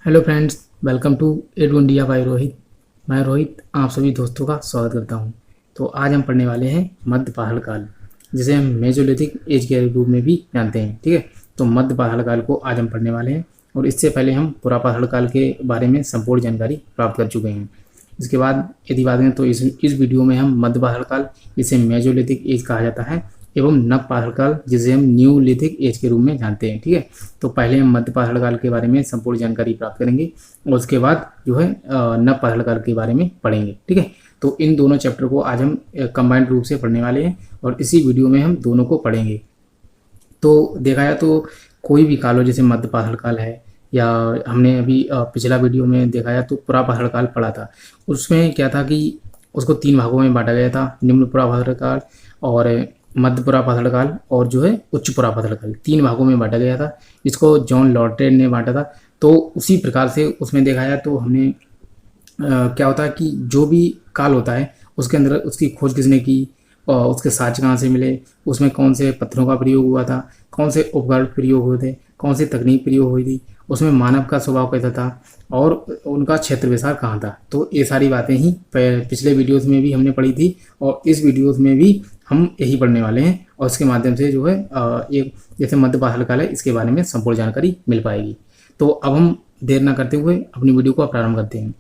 Hello friends, welcome to ed India by Rohit. मैं रोहित आप सभी दोस्तों का स्वागत करता हूं। तो आज हम पढ़ने वाले हैं मध्य पहाड़ काल, जिसे हम मेजोलिथिक एज के रूप में भी जानते हैं। ठीक है, तो मध्य पहाड़ काल को आज हम पढ़ने वाले हैं और इससे पहले हम पुरा पहाड़ काल के बारे में संपूर्ण जानकारी प्राप्त कर चुके हैं। इसके बाद यदि बात करें तो इस वीडियो में हम मध्य पहाड़ काल, जिसे मेजोलिथिक एज कहा जाता है, एवं नव पहाड़ काल, जिसे हम न्यूलिथिक एज के रूप में जानते हैं। ठीक है, तो पहले हम मध्य पहाड़ काल के बारे में संपूर्ण जानकारी प्राप्त करेंगे और उसके बाद जो है नव पहाड़ काल के बारे में पढ़ेंगे। ठीक है, तो इन दोनों चैप्टर को आज हम कंबाइंड रूप से पढ़ने वाले हैं और इसी वीडियो में हम दोनों को पढ़ेंगे। तो देखा जाए तो कोई भी काल हो, जैसे मध्य पहाड़ काल है, या हमने अभी पिछला वीडियो में देखा जाए तो पुरा पहाड़ काल पढ़ा था। उसमें क्या था कि उसको 3 भागों में बांटा गया था, निम्न पुरा पहाड़ काल और मध्य पुरा पहाड़ काल और जो है उच्च पुरा पहाड़ काल, 3 भागों में बांटा गया था, जिसको जॉन लॉर्टेन ने बांटा था। तो उसी प्रकार से उसमें देखा जाए तो हमने क्या होता है कि जो भी काल होता है उसके अंदर उसकी खोज किसने की और उसके साक्ष्य कहाँ से मिले, उसमें कौन से पत्थरों का प्रयोग हुआ था, कौन से उपकरण प्रयोग हुए थे, कौन सी तकनीक प्रयोग हुई थी, उसमें मानव का स्वभाव कैसा था और उनका क्षेत्र विस्तार कहाँ था। तो ये सारी बातें ही पिछले वीडियोस में भी हमने पढ़ी थी और इस वीडियोस में भी हम यही पढ़ने वाले हैं और इसके माध्यम से जो है एक जैसे मध्य पहाड़ काल है, इसके बारे में संपूर्ण जानकारी मिल पाएगी। तो अब हम देर ना करते हुए अपनी वीडियो को प्रारंभ करते हैं।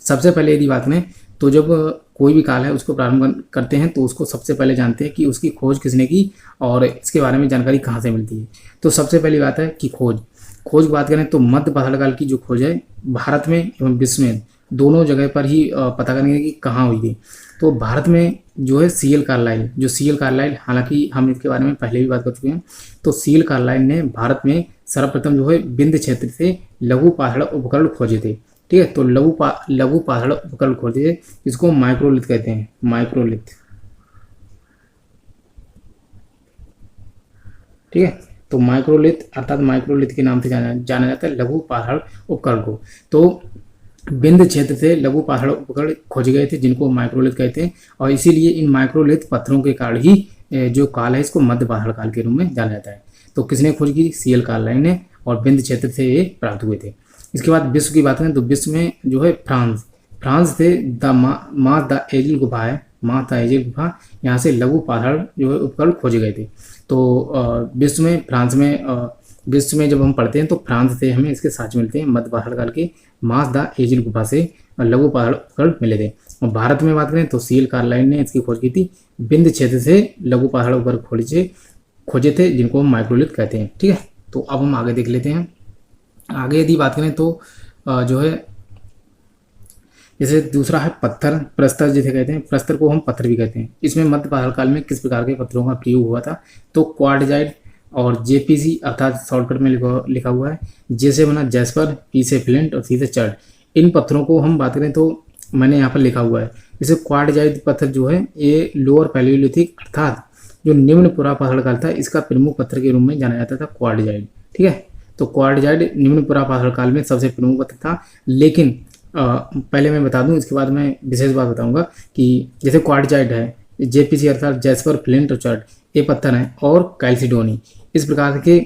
सबसे पहले यदि बात करें तो जब कोई भी काल है उसको प्रारंभ करते हैं तो उसको सबसे पहले जानते हैं कि उसकी खोज किसने की और इसके बारे में जानकारी कहाँ से मिलती है। तो सबसे पहली बात है कि खोज की बात करें तो मध्य पहाड़ काल की जो खोज है भारत में एवं विश्व में दोनों जगह पर ही पता करेंगे कि कहाँ हुई थी। तो भारत में जो है सीएल कार्लाइल, हालांकि हम इसके बारे में पहले भी बात कर चुके हैं। तो सीएल कार्लाइल ने भारत में सर्वप्रथम जो है विंध्य क्षेत्र से लघु पहाड़ उपकरण खोजे थे। ठीक है, तो लघु पहाड़ उपकरण खोजे थे, जिसको माइक्रोलिथ कहते हैं, माइक्रोलिथ। ठीक है, तो माइक्रोलिथ अर्थात माइक्रोलिथ के नाम से जाना जाता है लघु पहाड़ उपकरण को। तो विंध्य क्षेत्र से लघु पहाड़ उपकरण खोजे गए थे, जिनको माइक्रोलिथ कहते हैं और इसीलिए इन माइक्रोलिथ पत्थरों के कारण ही जो काल है इसको मध्य पहाड़ काल के रूप में जाना जाता है। तो किसने खोज की? सीएल कार्लाइल ने, और विंध्य क्षेत्र से ये प्राप्त हुए थे। इसके बाद विश्व की बात करें तो विश्व में जो है फ्रांस से माँ द एजिल गुफा है, माँ द एजिल गुफा, यहाँ से लघु पहाड़ जो है उपकरण खोजे गए थे। तो विश्व में जब हम पढ़ते हैं तो फ्रांस से हमें इसके साक्ष्य मिलते हैं, मध्य पहाड़ काल के माँ द एजिल गुफा से लघु पहाड़ उपकरण मिले थे। और भारत में बात करें तो सीएल कार्लाइल ने इसकी खोज की थी, विंध्य क्षेत्र से लघु पहाड़ उपकरण खोजे थे, जिनको हम माइक्रोलिथ कहते हैं। ठीक है, तो अब हम आगे देख लेते हैं। आगे यदि बात करें तो जो है जैसे दूसरा है पत्थर, प्रस्तर जिसे कहते हैं, प्रस्तर को हम पत्थर भी कहते हैं। इसमें मध्य पहाड़ काल में किस प्रकार के पत्थरों का प्रयोग हुआ था? तो क्वार्टजाइट और जेपीसी अर्थात शॉर्टकट में लिखा हुआ है, जैसे बना जैस्पर, पी से फ्लिंट और सी से चर्ड। इन पत्थरों को हम बात करें तो मैंने यहाँ पर लिखा हुआ है, जैसे क्वार्टजाइट पत्थर जो है ये लोअर पैलियोलिथिक अर्थात जो निम्न पुरा पहाड़ काल था इसका प्रमुख पत्थर के रूप में जाना जाता था, क्वार्टजाइट। ठीक है, तो क्वार्टजाइट निम्न पुरा पहाड़ काल में सबसे प्रमुख पत्थर था। लेकिन पहले मैं बता दूं, इसके बाद मैं विशेष बात बताऊंगा कि जैसे क्वार्टजाइट है, जेपीसी अर्थात जैस्पर, फ्लिंट और चर्ड ये पत्थर हैं, और कैल्सिडोनी, इस प्रकार के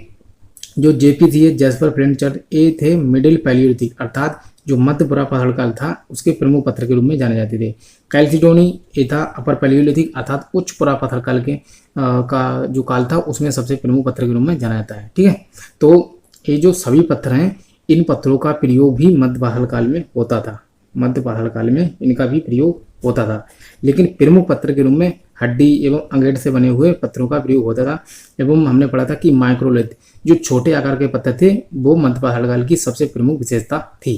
जो जेपीसी है, जैस्पर, फ्लिंट, चर्ड ये थे मिडिल पैलियोलिथिक अर्थात जो मध्य पुरा पहाड़ काल था उसके प्रमुख पत्थर के रूप में जाने जाते थे। कैल्सिडोनी ये था अपर पैलियोलिथिक अर्थात उच्च पुरा पहाड़ काल के का जो काल था उसमें सबसे प्रमुख पत्थर के रूप में जाना जाता है। ठीक है, तो ये जो सभी पत्थर हैं इन पत्थरों का प्रयोग भी मध्य पहाड़ काल में होता था, मध्य पहाड़ काल में इनका भी प्रयोग होता था। लेकिन प्रमुख पत्थर के रूप में हड्डी एवं अंगेट से बने हुए पत्थरों का प्रयोग होता था। एवं हमने पढ़ा था कि माइक्रोलिथ जो छोटे आकार के पत्थर थे वो मध्य पहाड़ काल की सबसे प्रमुख विशेषता थी।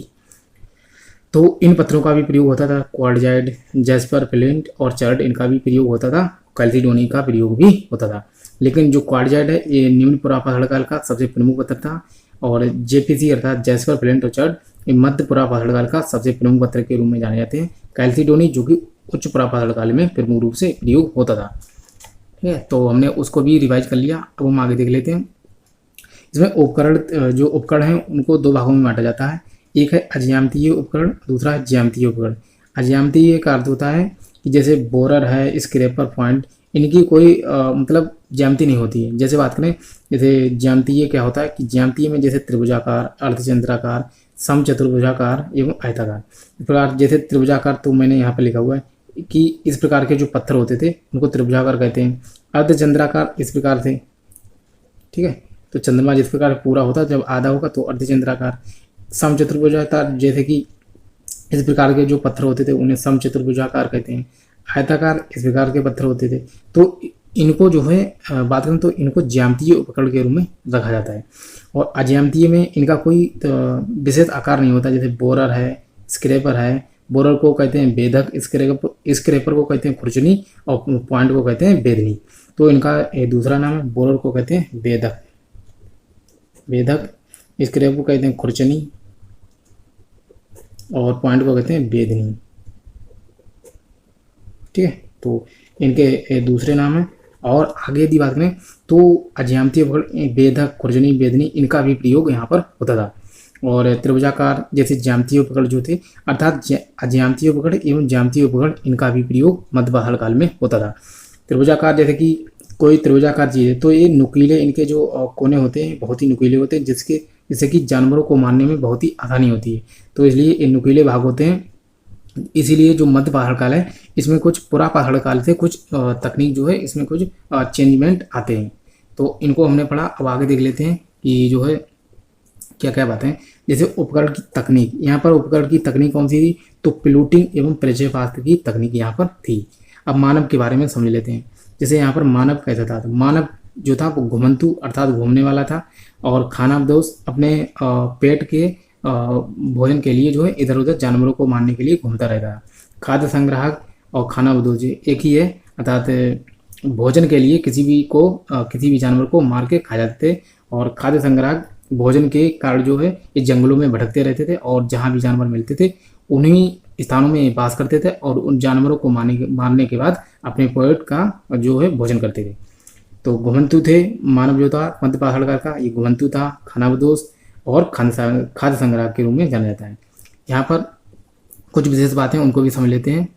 तो इन पत्थरों का भी प्रयोग होता था, क्वार्टजाइट, जैस्पर, फ्लिंट और चर्ड इनका भी प्रयोग होता था, कैल्सिडोनी का प्रयोग भी होता था। लेकिन जो क्वार्टजाइट है ये निम्न पुरा पहाड़ काल का सबसे प्रमुख पत्थर था, और जेपीसी अर्थात जैस्पर, फ्लिंट और चर्ड ये मध्य पुरा पहाड़ काल का सबसे प्रमुख पत्थर के रूप में जाने जाते हैं। कैल्सिडोनी जो कि उच्च पुरा पहाड़ काल में प्रमुख रूप से प्रयोग होता था। ठीक है, तो हमने उसको भी रिवाइज कर लिया। अब हम आगे देख लेते हैं। इसमें जो उपकरण हैं उनको 2 भागों में बांटा जाता है, एक है अज्यामितीय उपकरण, दूसरा है ज्यामितीय उपकरण। अज्यामितीय का अर्थ होता है कि जैसे बोरर है, स्क्रैपर, पॉइंट, इनकी कोई मतलब ज्यामिति नहीं होती है। जैसे बात करें जैसे ज्यामितीय क्या होता है कि ज्यामितीय में जैसे त्रिभुजाकार, अर्धचंद्राकार, समचतुर्भुजाकार एवं आयताकार। इस प्रकार जैसे त्रिभुजाकार तो मैंने यहाँ पे लिखा हुआ है कि इस प्रकार के जो पत्थर होते थे उनको त्रिभुजाकार कहते हैं। अर्धचंद्राकार इस प्रकार से, ठीक है, तो चंद्रमा जिस प्रकार पूरा होता जब आधा होगा तो अर्धचंद्राकार। समचतुर्भुजाकार जैसे कि इस प्रकार के जो पत्थर होते थे उन्हें समचतुर्भुजाकार कहते हैं। आयताकार इस प्रकार के पत्थर होते थे। तो इनको जो है बात करें तो इनको ज्यामितीय उपकरण के रूप में रखा जाता है। और अज्यामितीय में इनका कोई विशेष आकार नहीं होता। जैसे बोरर है, स्क्रैपर है। बोरर को कहते हैं बेधक, स्क्रैपर को कहते हैं खुरचनी और पॉइंट को कहते हैं बेदनी। तो इनका दूसरा नाम है। बोरर को कहते हैं बेधक, स्क्रैपर को कहते हैं खुरचनी और पॉइंट को कहते हैं बेदनी, ठीक है। तो इनके दूसरे नाम है। और आगे यदि बात करें तो अज्यामितीय उपकरण बेधक, खुरचनी, बेदनी इनका भी प्रयोग यहाँ पर होता था। और त्रिभुजाकार जैसे ज्यामितीय उपकरण जो थे, अर्थात अज्यामितीय उपकरण एवं ज्यामितीय उपकरण इनका भी प्रयोग मध्यपाषाण काल में होता था। त्रिभुजाकार जैसे कि कोई त्रिभुजाकार चीज़ है तो ये नुकीले, इनके जो कोने होते हैं बहुत ही नुकीले होते हैं, जिससे कि जानवरों को मारने में बहुत ही आसानी होती है। तो इसलिए ये नुकीले भाग होते हैं। इसीलिए जो मध्यपाषाण काल है इसमें कुछ पुरापाषाण काल से कुछ तकनीक जो है इसमें कुछ चेंजमेंट आते हैं। तो इनको हमने पढ़ा। अब आगे देख लेते हैं कि जो है क्या क्या बातें हैं। जैसे उपकरण की तकनीक, यहाँ पर उपकरण की तकनीक कौन सी थी, तो प्लूटिंग एवं परिचयपात्र की तकनीक यहाँ पर थी। अब मानव के बारे में समझ लेते हैं। जैसे यहाँ पर मानव कैसा था, तो मानव जो था वो घुमंतु अर्थात घूमने वाला था और खानाबदोश अपने पेट के भोजन के लिए जो है इधर उधर जानवरों को मारने के लिए घूमता रहता है। खाद्य संग्राहक और खानाबदोश एक ही है, अर्थात भोजन के लिए किसी भी जानवर को मार के खा जाते थे। और खाद्य संग्राहक भोजन के कारण जो है ये जंगलों में भटकते रहते थे और जहाँ भी जानवर मिलते थे उन्हीं स्थानों में वास करते थे और उन जानवरों को मारने के बाद अपने पेट का जो है भोजन करते थे। तो घुमंतु थे मानव जो था मध्यपाषाण काल का, ये घुमंतु था, खानाबदोश और खाद्य संग्राहक के रूप में जाना जाता है। यहाँ पर कुछ विशेष बातें उनको भी समझ लेते हैं।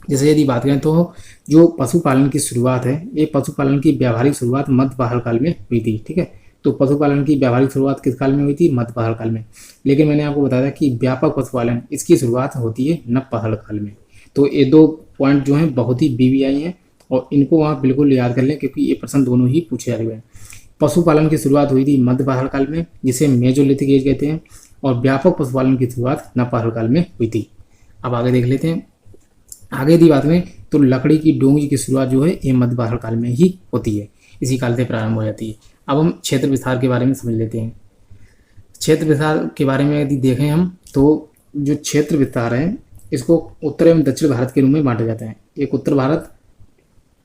जैसे यदि बात करें तो जो पशुपालन की शुरुआत है, ये पशुपालन की व्यावहारिक शुरुआत मध्यपाषाण काल में हुई थी, ठीक है। तो पशुपालन की व्यावहारिक शुरुआत किस काल में हुई थी, मध्यपाषाण काल में। लेकिन मैंने आपको बताया कि व्यापक पशुपालन इसकी शुरुआत होती है नवपाषाण काल में। तो ये दो पॉइंट जो हैं बहुत ही BBI हैं और इनको आप बिल्कुल याद कर लें क्योंकि ये प्रश्न दोनों ही पूछे जा रहे हैं। पशुपालन की शुरुआत हुई थी मध्यपाषाण काल में, जिसे मेजोलिथिक एज कहते हैं, और व्यापक पशुपालन की शुरुआत नवपाषाण काल में हुई थी। अब आगे देख लेते हैं। आगे यदि बात करें तो लकड़ी की डोंगी की शुरुआत जो है ये मध्यपाषाण काल में ही होती है, इसी काल से प्रारंभ हो जाती है। अब हम क्षेत्र विस्तार के बारे में समझ लेते हैं। क्षेत्र विस्तार के बारे में यदि देखें हम तो जो क्षेत्र विस्तार है इसको उत्तर एवं दक्षिण भारत के रूप में बांटा जाता है। एक उत्तर भारत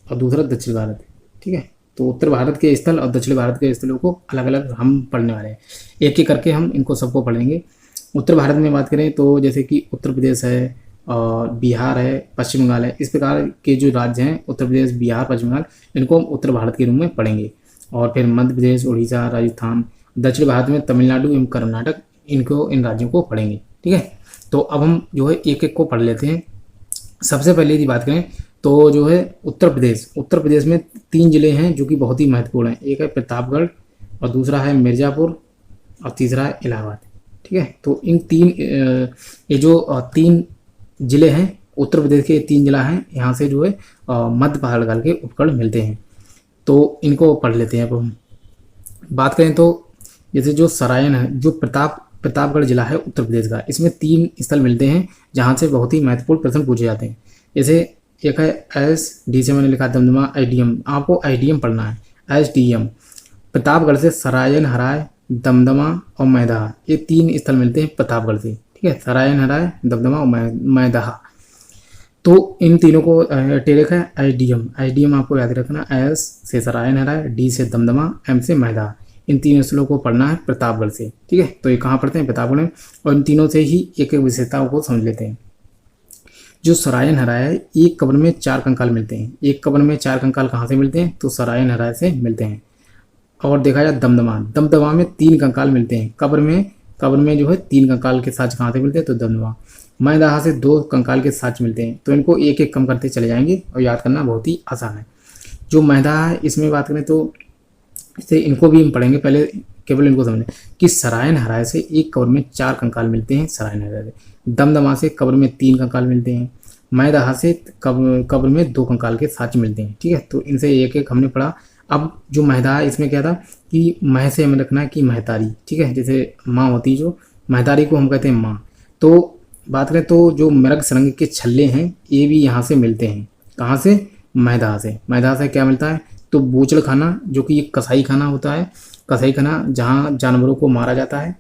और दूसरा दक्षिण भारत, ठीक है। तो उत्तर भारत के स्थल और दक्षिण भारत के स्थलों को अलग अलग हम पढ़ने वाले हैं, एक एक करके हम इनको सबको पढ़ेंगे। उत्तर भारत में बात करें तो जैसे कि उत्तर प्रदेश है और बिहार है, पश्चिम बंगाल है, इस प्रकार के जो राज्य हैं उत्तर प्रदेश, बिहार, पश्चिम बंगाल, इनको हम उत्तर भारत के रूप में पढ़ेंगे। और फिर मध्य प्रदेश, उड़ीसा, राजस्थान, दक्षिण भारत में तमिलनाडु एवं कर्नाटक, इन राज्यों को पढ़ेंगे, ठीक है। तो अब हम जो है एक एक को पढ़ लेते हैं। सबसे पहले यदि बात करें तो जो है उत्तर प्रदेश में 3 जिले हैं जो कि बहुत ही महत्वपूर्ण हैं। एक है प्रतापगढ़ और दूसरा है मिर्ज़ापुर और तीसरा है इलाहाबाद, ठीक है। तो इन 3 जिले हैं उत्तर प्रदेश के, 3 जिला हैं, यहाँ से जो है मध्यपाषाण काल के उपकरण मिलते हैं। तो इनको पढ़ लेते हैं। अब हम बात करें तो जैसे जो सरायन है, जो प्रतापगढ़ जिला है उत्तर प्रदेश का, इसमें 3 स्थल मिलते हैं जहाँ से बहुत ही महत्वपूर्ण प्रश्न पूछे जाते हैं। जैसे एक है SD से मैंने लिखा दमदमा, SDM, आपको SDM पढ़ना है, SDM। प्रतापगढ़ से सरायन, हराय, दमदमा और मैदाहा, ये 3 स्थल मिलते हैं प्रतापगढ़ से, ठीक है। सरायन, हराय, दमदमा और मैदाहा। तो इन तीनों को टेरेक है SDM आपको याद रखना। S से सरायन, हराय, D से दमदमा, M से मैदाहा, इन 3 स्थलों को पढ़ना है प्रतापगढ़ से, ठीक है। तो ये कहाँ पढ़ते हैं, प्रतापगढ़ में। और इन तीनों से ही एक एक विशेषताओं को समझ लेते हैं। जो सरायन हराय है, एक कब्र में 4 कंकाल मिलते हैं। एक कब्र में 4 कंकाल कहाँ से मिलते हैं, तो सरायन हराय से मिलते हैं। और देखा जाए दमदमा में 3 कंकाल मिलते हैं। कब्र में जो है 3 कंकाल के साथ कहाँ से मिलते हैं, तो दमदमा। मैदाहा से 2 कंकाल के साथ मिलते हैं। तो इनको एक एक कम करते चले जाएंगे और याद करना बहुत ही आसान है। जो मैदाहा है इसमें बात करें तो इसे इनको भी हम पढ़ेंगे। पहले केवल इनको समझें कि सरायन हराय से एक कब्र में 4 कंकाल मिलते हैं सरायन हराय से, दमदमा से कब्र में 3 कंकाल मिलते हैं, मैदाहा से कब्र में 2 कंकाल के साक्ष्य मिलते हैं। ठीक है, तो इनसे एक एक हमने पढ़ा। अब जो महदाहा इसमें क्या था कि मह से हमें रखना है कि महतारी। ठीक है, जैसे माँ होती जो महतारी को हम कहते हैं माँ। तो बात करें तो जो मृग सरंग के छल्ले हैं ये भी यहाँ से मिलते हैं। कहाँ से? मैदाहा से। मैदाहा से क्या मिलता है? तो बूचड़ खाना जो कि एक कसाई खाना होता है, कसाई खाना जहाँ जानवरों को मारा जाता है।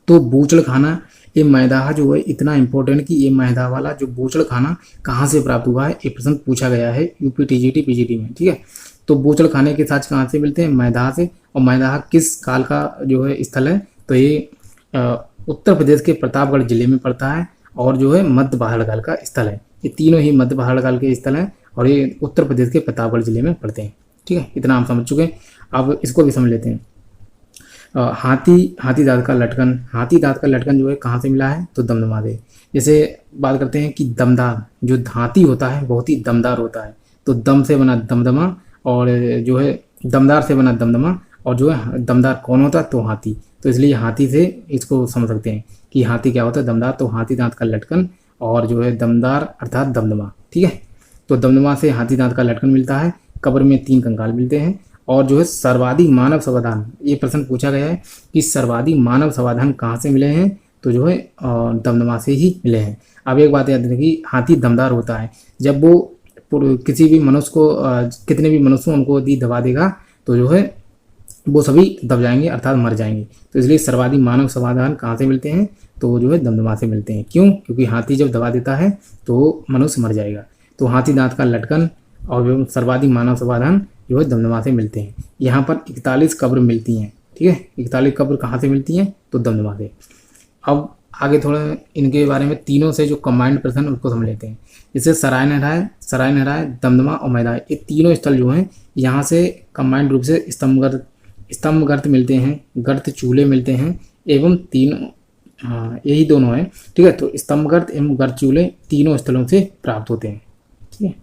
तो बूचड़ खाना ये मैदाहा जो है इतना इंपॉर्टेंट कि ये मैदाहा वाला जो बूचड़ खाना कहाँ से प्राप्त हुआ है, ये प्रश्न पूछा गया है यूपी टीजीटी पीजीटी में। ठीक है, तो बूचड़ खाने के साथ कहाँ से मिलते हैं? मैदाहा से। और मैदाहा किस काल का जो है स्थल है? तो ये उत्तर प्रदेश के प्रतापगढ़ जिले में पड़ता है और जो है मध्य पहाड़काल का स्थल है। ये तीनों ही मध्य पहाड़काल के स्थल हैं और ये उत्तर प्रदेश के प्रतापगढ़ जिले में पड़ते हैं। ठीक है, इतना हम समझ चुके हैं। अब इसको भी समझ लेते हैं। हाथी दांत का लटकन। हाथी दांत का लटकन जो है कहाँ से मिला है? तो दमदमा से। जैसे बात करते हैं कि दमदार, जो हाथी होता है बहुत ही दमदार होता है, तो दम से बना दमदमा और जो है दमदार से बना दमदमा, और जो है दमदार कौन होता है? तो हाथी। तो इसलिए हाथी से इसको समझ सकते हैं कि हाथी क्या होता है? दमदार। तो हाथी दांत का लटकन और जो है दमदार अर्थात दमदमा। ठीक है, तो दमदमा से हाथी दांत का लटकन मिलता है, कब्र में 3 कंकाल मिलते हैं। और जो है सर्वाधिक मानव समाधान, ये प्रश्न पूछा गया है कि सर्वाधिक मानव समाधान कहाँ से मिले हैं? तो जो है दमदमा से ही मिले हैं। अब एक बात याद रखिए कि हाथी दमदार होता है, जब वो किसी भी मनुष्य को कितने भी मनुष्य उनको यदि दबा देगा तो जो है वो सभी दब जाएंगे अर्थात मर जाएंगे। तो इसलिए सर्वाधिक मानव समाधान कहाँ से मिलते हैं? तो जो है दमदमा से मिलते हैं। क्यों? क्योंकि हाथी जब दबा देता है तो मनुष्य मर जाएगा। तो हाथी दांत का लटकन और सर्वाधिक मानव समाधान जो है दमदमा से मिलते हैं। यहाँ पर 41 कब्र मिलती हैं। ठीक है, 41 कब्र कहाँ से मिलती हैं? तो दमदमा से। अब आगे थोड़ा इनके बारे में तीनों से जो कंबाइंड प्रश्न उनको समझ लेते हैं। जैसे सरायन हराय, दमदमा और मैदाहा, ये तीनों स्थल जो हैं यहाँ से कंबाइंड रूप से स्तंभ गर्त मिलते हैं, गर्त चूल्हे मिलते हैं एवं तीनों यही दोनों हैं। ठीक है, तो स्तंभ गर्त एवं गर्त चूल्हे तीनों स्थलों से प्राप्त होते हैं। ठीक है,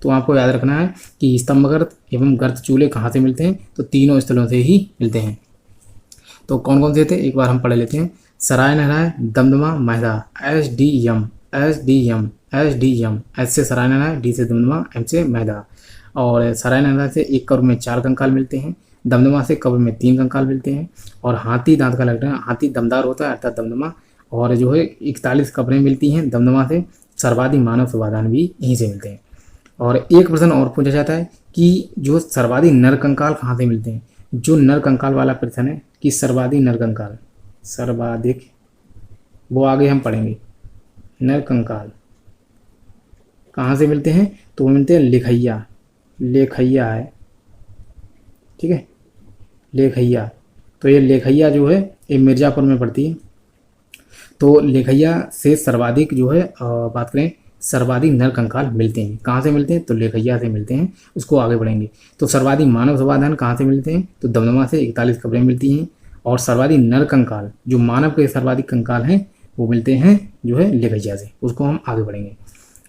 तो आपको याद रखना है कि स्तंभ गर्त एवं गर्त चूल्हे कहाँ से मिलते हैं? तो तीनों स्थलों से ही मिलते हैं। तो कौन कौन से थे एक बार हम पढ़ लेते हैं। Sarai Nahar Rai, Damdama, Mahadaha. S D M, S से सरायन हराय, डी से दमदमा, एम से मैदाहा। और सरायन हराय से एक कब्र में 4 कंकाल मिलते हैं, दमदमा से कब्र में 3 कंकाल मिलते हैं। और हाथी दांत का लटकन, हाथी दमदार होता है अर्थात दमदमा, और जो है 41 कब्रें मिलती हैं दमदमा से। सर्वाधिक मानव समाधान भी यहीं से मिलते हैं। और एक प्रश्न और पूछा जाता है कि जो सर्वाधिक नर कंकाल कहाँ से मिलते हैं? जो नर कंकाल वाला प्रश्न है कि सर्वाधिक नर कंकाल, सर्वाधिक वो आगे हम पढ़ेंगे। नर कंकाल कहाँ से मिलते हैं? तो वो मिलते हैं लेखैया है। ठीक है, लेखैया। तो ये लेखैया जो है ये मिर्ज़ापुर में पड़ती है। तो लेखैया से सर्वाधिक जो है बात करें सर्वाधिक नर कंकाल मिलते हैं। कहाँ से मिलते हैं? तो लेखैया से मिलते हैं। उसको आगे बढ़ेंगे। तो सर्वाधिक मानव समाधान कहाँ से मिलते हैं? तो दमदमा से 41 कब्रें मिलती हैं। और सर्वाधिक नर कंकाल जो मानव के सर्वाधिक कंकाल हैं वो मिलते हैं जो है लेखैया से। उसको हम आगे बढ़ेंगे।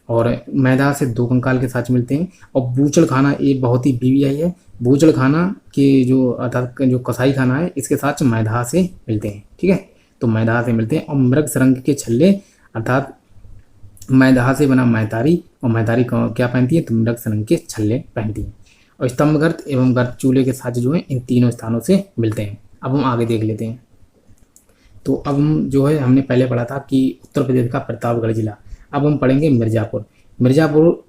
और मैदाहा से 2 कंकाल के साथ मिलते हैं। और बूचड़ खाना ये बहुत ही बीवीआई है। बूचड़ खाना के जो अर्थात जो कसाई खाना है इसके साथ मैदाहा से मिलते हैं। ठीक है, तो मैदाहा से मिलते हैं। और मृग सरंग के छल्ले अर्थात मैदाहा से बना मैतारी, और मैतारी क्या पहनती है? तो मृग सरंग के छल्ले पहनती हैं। और स्तंभ गर्त एवं गर्त चूल्हे के साथ जो है इन तीनों स्थानों से मिलते हैं। अब हम आगे देख लेते हैं। तो अब हम जो है हमने पहले पढ़ा था कि उत्तर प्रदेश का प्रतापगढ़ जिला। अब हम पढ़ेंगे मिर्ज़ापुर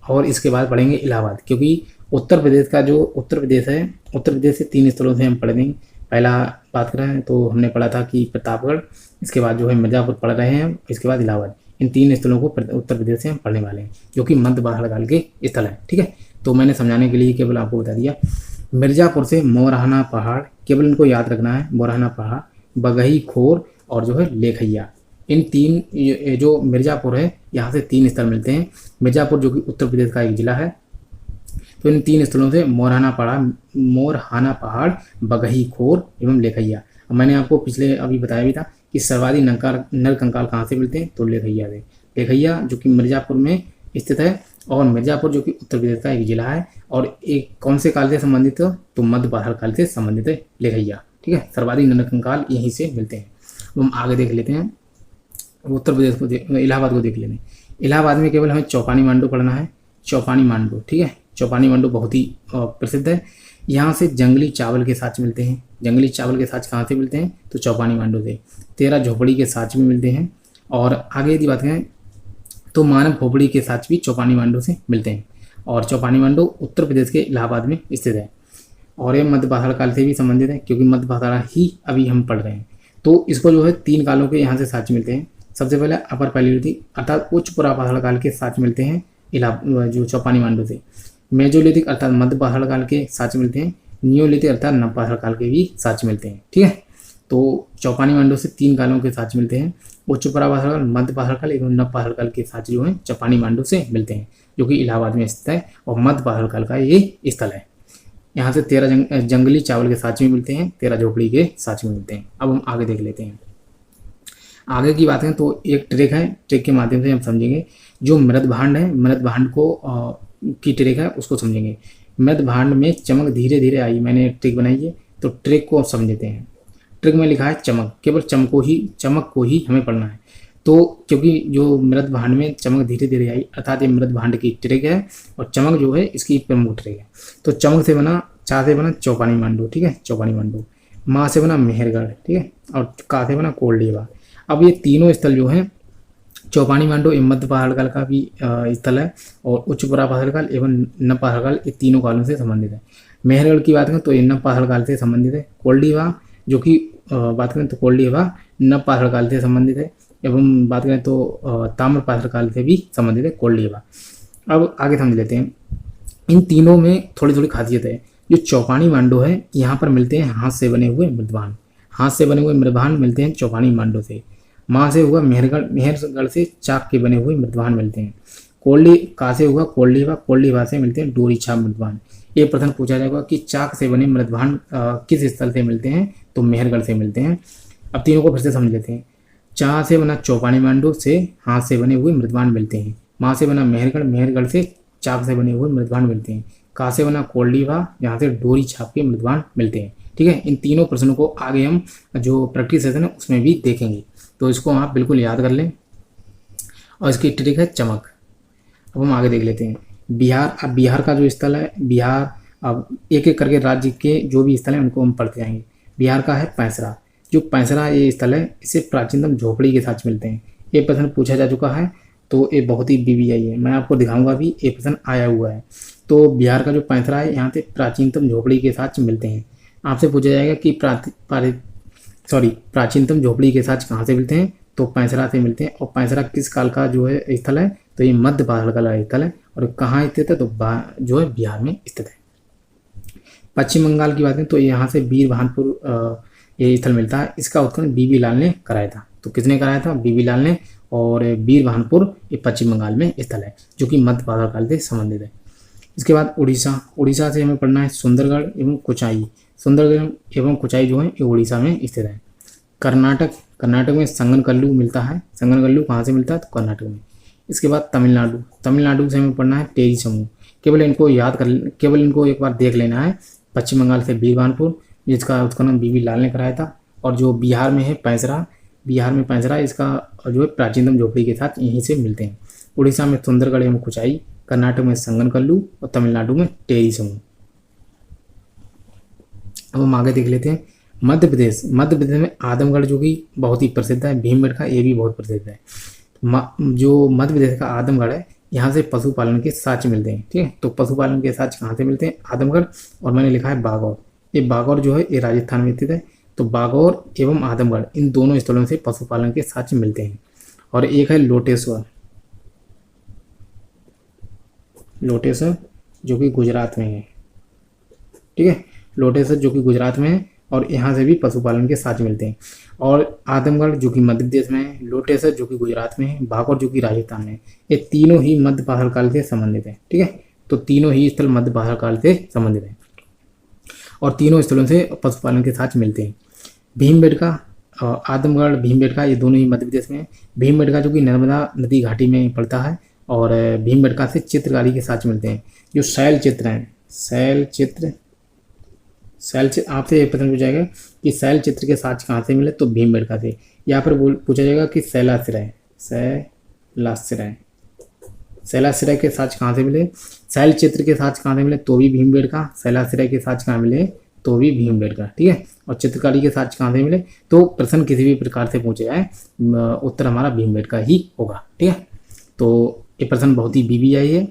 और इसके बाद पढ़ेंगे इलाहाबाद। क्योंकि उत्तर प्रदेश का जो उत्तर प्रदेश है, उत्तर प्रदेश से 3 स्थलों से हम पढ़ देंगे। पहला बात करें तो हमने पढ़ा था कि प्रतापगढ़, इसके बाद जो है मिर्ज़ापुर पढ़ रहे हैं, इसके बाद इलाहाबाद। इन 3 स्थलों को उत्तर प्रदेश से हम पढ़ने वाले हैं जो कि मध्य पहाड़काल के स्थल हैं। ठीक है, तो मैंने समझाने के लिए केवल आपको बता दिया। मिर्ज़ापुर से मोरहाना पहाड़, केवल इनको याद रखना है, मोरहाना पहाड़, बगही खोर और जो है लेखैया। इन 3 जो मिर्ज़ापुर है यहाँ से 3 स्थल मिलते हैं। मिर्ज़ापुर जो कि उत्तर प्रदेश का एक जिला है। तो इन 3 स्थलों से मोरहाना पहाड़, बगही खोर एवं लेखैया। मैंने आपको पिछले अभी बताया भी था कि सर्वाधिक नर कंकाल कहाँ से मिलते हैं? तो लेखैया से। लेखैया जो कि मिर्ज़ापुर में स्थित है, और मिर्ज़ापुर जो कि उत्तर प्रदेश का एक जिला है। और एक कौन से काल से संबंधित है? तो मध्य पहाड़ काल से संबंधित है लेखैया। ठीक है, सर्वाधिक नमक कंकाल यहीं से मिलते हैं। तो हम आगे देख लेते हैं, उत्तर प्रदेश को इलाहाबाद को देख लेते हैं। इलाहाबाद में केवल हमें चौपानी मांडू पढ़ना है, चौपानी मांडू, ठीक है। चौपानी मांडू बहुत ही प्रसिद्ध है। यहाँ से जंगली चावल के साँच मिलते हैं। जंगली चावल के साँच कहाँ से मिलते हैं? तो चौपानी मांडू से। 13 झोपड़ी के साँच भी मिलते हैं। और आगे यदि बात करें तो मानव खोपड़ी के साँच भी चौपानी मांडू से मिलते हैं। और चौपानी मांडू उत्तर प्रदेश के इलाहाबाद में स्थित है। और ये मध्य पाषाण काल से भी संबंधित है, क्योंकि मध्य पाषाण ही अभी हम पढ़ रहे हैं। तो इसको जो है 3 कालों के यहाँ से साँच मिलते हैं। सबसे पहले अपर पैलियोलिथिक अर्थात उच्च पुरापाषाण काल के साँच मिलते हैं जो चौपानी मांडू से। मेजोलिथिक अर्थात मध्य पाषाण काल के साँच मिलते हैं। नियोलिथिक अर्थात नवपाषाण काल के भी साँच मिलते हैं, ठीक है। तो चौपानी मांडू से 3 कालों के साँच मिलते हैं। उच्च पुरापाषाण काल, मध्य पाषाण काल एवं नवपाषाण काल के साँच जो हैं चौपानी मांडू से मिलते हैं, जो कि इलाहाबाद में स्थित है और मध्य पाषाण काल का ये स्थल है। यहाँ से 13 जंगली चावल के साँच भी मिलते हैं, 13 झोपड़ी के साँच भी मिलते हैं। अब हम आगे देख लेते हैं। आगे की बात है तो एक ट्रिक है, ट्रिक के माध्यम से हम समझेंगे जो मृद भांड है, मृद भांड को की ट्रिक है उसको समझेंगे। मृद भांड में चमक धीरे धीरे आई, मैंने एक ट्रिक बनाई है, तो ट्रिक को समझते हैं। ट्रिक में लिखा है चमक, केवल चमक को ही हमें पढ़ना है। तो क्योंकि जो मृद भांड में चमक धीरे धीरे आई अर्थात ये मृद भांड की ट्रिक है और चमक जो है इसकी प्रमुख ट्रिक है। तो चमक से बना, चा से बना चौपानी मांडू, ठीक है, चौपानी मांडू। माँ से बना मेहरगढ़, ठीक है, और का से बना कोल्डीवा। अब ये तीनों स्थल जो हैं चौपानी मांडू एवं मध्य पाषाण काल का भी स्थल है और उच्च पुरापाषाण काल एवं नवपाषाण काल ये तीनों कालों से संबंधित है। मेहरगढ़ की बात करें तो ये नवपाषाण काल से संबंधित है। कोल्डीवा जो कि बात करें तो कोल्डीवा नवपाषाण काल से संबंधित है एवं बात करें तो ताम्रपाषाण काल से भी संबंधित है कोल्डीवा। अब आगे समझ लेते हैं। इन तीनों में थोड़ी थोड़ी खासियत है। जो चौपानी मांडू है यहाँ पर मिलते हैं हाथ से बने हुए मृदभांड, हाथ से बने हुए मृदभांड मिलते हैं चौपानी मांडू से। माँ से हुआ मेहरगढ़ से चाक के बने हुए मृदभांड मिलते हैं। का से हुआ कोल्डीवा से मिलते हैं डोरी छाप मृदभांड। ये प्रश्न पूछा जाएगा कि चाक से बने मृदभांड किस स्थल से मिलते हैं? तो मेहरगढ़ से मिलते हैं। अब तीनों को फिर से समझ लेते हैं। चा से बना चौपानी मांडू से हाथ से बने हुए मृदभांड मिलते हैं। माँ से बना मेहरगढ़ से चाक से बने हुए मृदभांड मिलते हैं। का से बना कोल्डीवा जहाँ से डोरी छाप के मृदभांड मिलते हैं, ठीक है। इन तीनों प्रश्नों को आगे हम जो प्रैक्टिस सेशन है उसमें भी देखेंगे, तो इसको आप बिल्कुल याद कर लें। और इसकी ट्रिक है चमक। अब हम आगे देख लेते हैं बिहार। अब बिहार का जो स्थल है, बिहार अब एक एक करके राज्य के जो भी स्थल हैं उनको हम पढ़ते जाएंगे। बिहार का है पैंसरा। जो पैंसरा ये स्थल है इसे प्राचीनतम झोपड़ी के साथ मिलते हैं। ये प्रश्न पूछा जा चुका है, तो ये बहुत ही BBI है, मैं आपको दिखाऊंगा भी, ये प्रश्न आया हुआ है। तो बिहार का जो पैंसरा है यहाँ से प्राचीनतम झोपड़ी के साथ मिलते हैं। आपसे पूछा जाएगा कि प्राचीनतम झोपड़ी के साथ कहाँ से मिलते हैं? तो पैंसरा से मिलते हैं। और पैंसरा किस काल का जो है स्थल है? तो ये मध्य पाषाण काल का स्थल है। और कहाँ स्थित है? तो जो है बिहार में स्थित है। पश्चिम बंगाल की बात करें तो यहाँ से वीरभानपुर ये स्थल मिलता है। इसका उत्खनन BB लाल ने कराया था। तो किसने कराया था? BB लाल ने। और वीरभानपुर ये पश्चिम बंगाल में स्थल है जो कि मध्य पाषाण काल से संबंधित है। इसके बाद उड़ीसा से हमें पढ़ना है सुंदरगढ़ एवं कुचाई। सुंदरगढ़ एवं कुचाई जो है ये उड़ीसा में स्थित है। कर्नाटक में संगनकल्लू मिलता है। संगनकल्लू कहाँ से मिलता है? तो कर्नाटक में। इसके बाद तमिलनाडु से हमें पढ़ना है टेरी समूह। केवल इनको एक बार देख लेना है। पश्चिम बंगाल से वीरभानपुर जिसका उत्खनन BB लाल ने कराया था। और जो बिहार में है पैंसरा, इसका जो है प्राचीनतम झोपड़ी के साथ यहीं से मिलते हैं। उड़ीसा में सुंदरगढ़ एवं कुचाई, कर्नाटक में संगनकल्लू और तमिलनाडु में टेरी समूह। अब हम आगे देख लेते हैं मध्य प्रदेश में आदमगढ़ जो कि बहुत ही प्रसिद्ध है। भीमबेटका ये भी बहुत प्रसिद्ध है। जो मध्य प्रदेश का आदमगढ़ है यहाँ से पशुपालन के साक्ष मिलते हैं, ठीक है। तो पशुपालन के साक्ष कहाँ से मिलते हैं? आदमगढ़। और मैंने लिखा है बागौर। ये बागौर जो है ये राजस्थान में स्थित है। तो बागौर एवं आदमगढ़ इन दोनों स्थलों से पशुपालन के साक्ष्य मिलते हैं। और एक है लोटेश्वर जो कि गुजरात में है, ठीक है। लोटेश्वर जो कि गुजरात में है और यहाँ से भी पशुपालन के साक्ष्य मिलते हैं। और आदमगढ़ जो कि मध्य प्रदेश में है, लोटेश्वर जो कि गुजरात में है, बागौर जो कि राजस्थान में है, ये तीनों ही मध्य पाषाण काल से संबंधित है, ठीक है। तो तीनों ही स्थल मध्य पाषाण काल से संबंधित है और तीनों स्थलों से पशुपालन के साक्ष्य मिलते हैं। भीमबेटका, आदमगढ़, भीमबेटका ये दोनों ही मध्य प्रदेश में है। भीमबेटका जो कि नर्मदा नदी घाटी में पड़ता है और भीमबेटका से चित्रकारी के साक्ष्य मिलते हैं। जो शैल चित्र आपसे ये प्रश्न पूछा जाएगा कि शैल चित्र के साक्ष्य कहाँ से मिले, तो भीमबेटका से। यहाँ पर पूछा जाएगा कि शैलाश्रय के साक्ष्य कहाँ से मिले, शैल चित्र के साक्ष्य कहाँ से मिले, तो भी भीमबेटका। शैलाश्रय के साक्ष्य कहाँ मिले, तो भी भीमबेटका। ठीक है। और चित्रकारी के साक्ष्य कहाँ से मिले, तो प्रश्न किसी भी प्रकार से पूछे जाए उत्तर हमारा भीमबेटका ही होगा। ठीक है। तो ये प्रश्न बहुत ही BBI है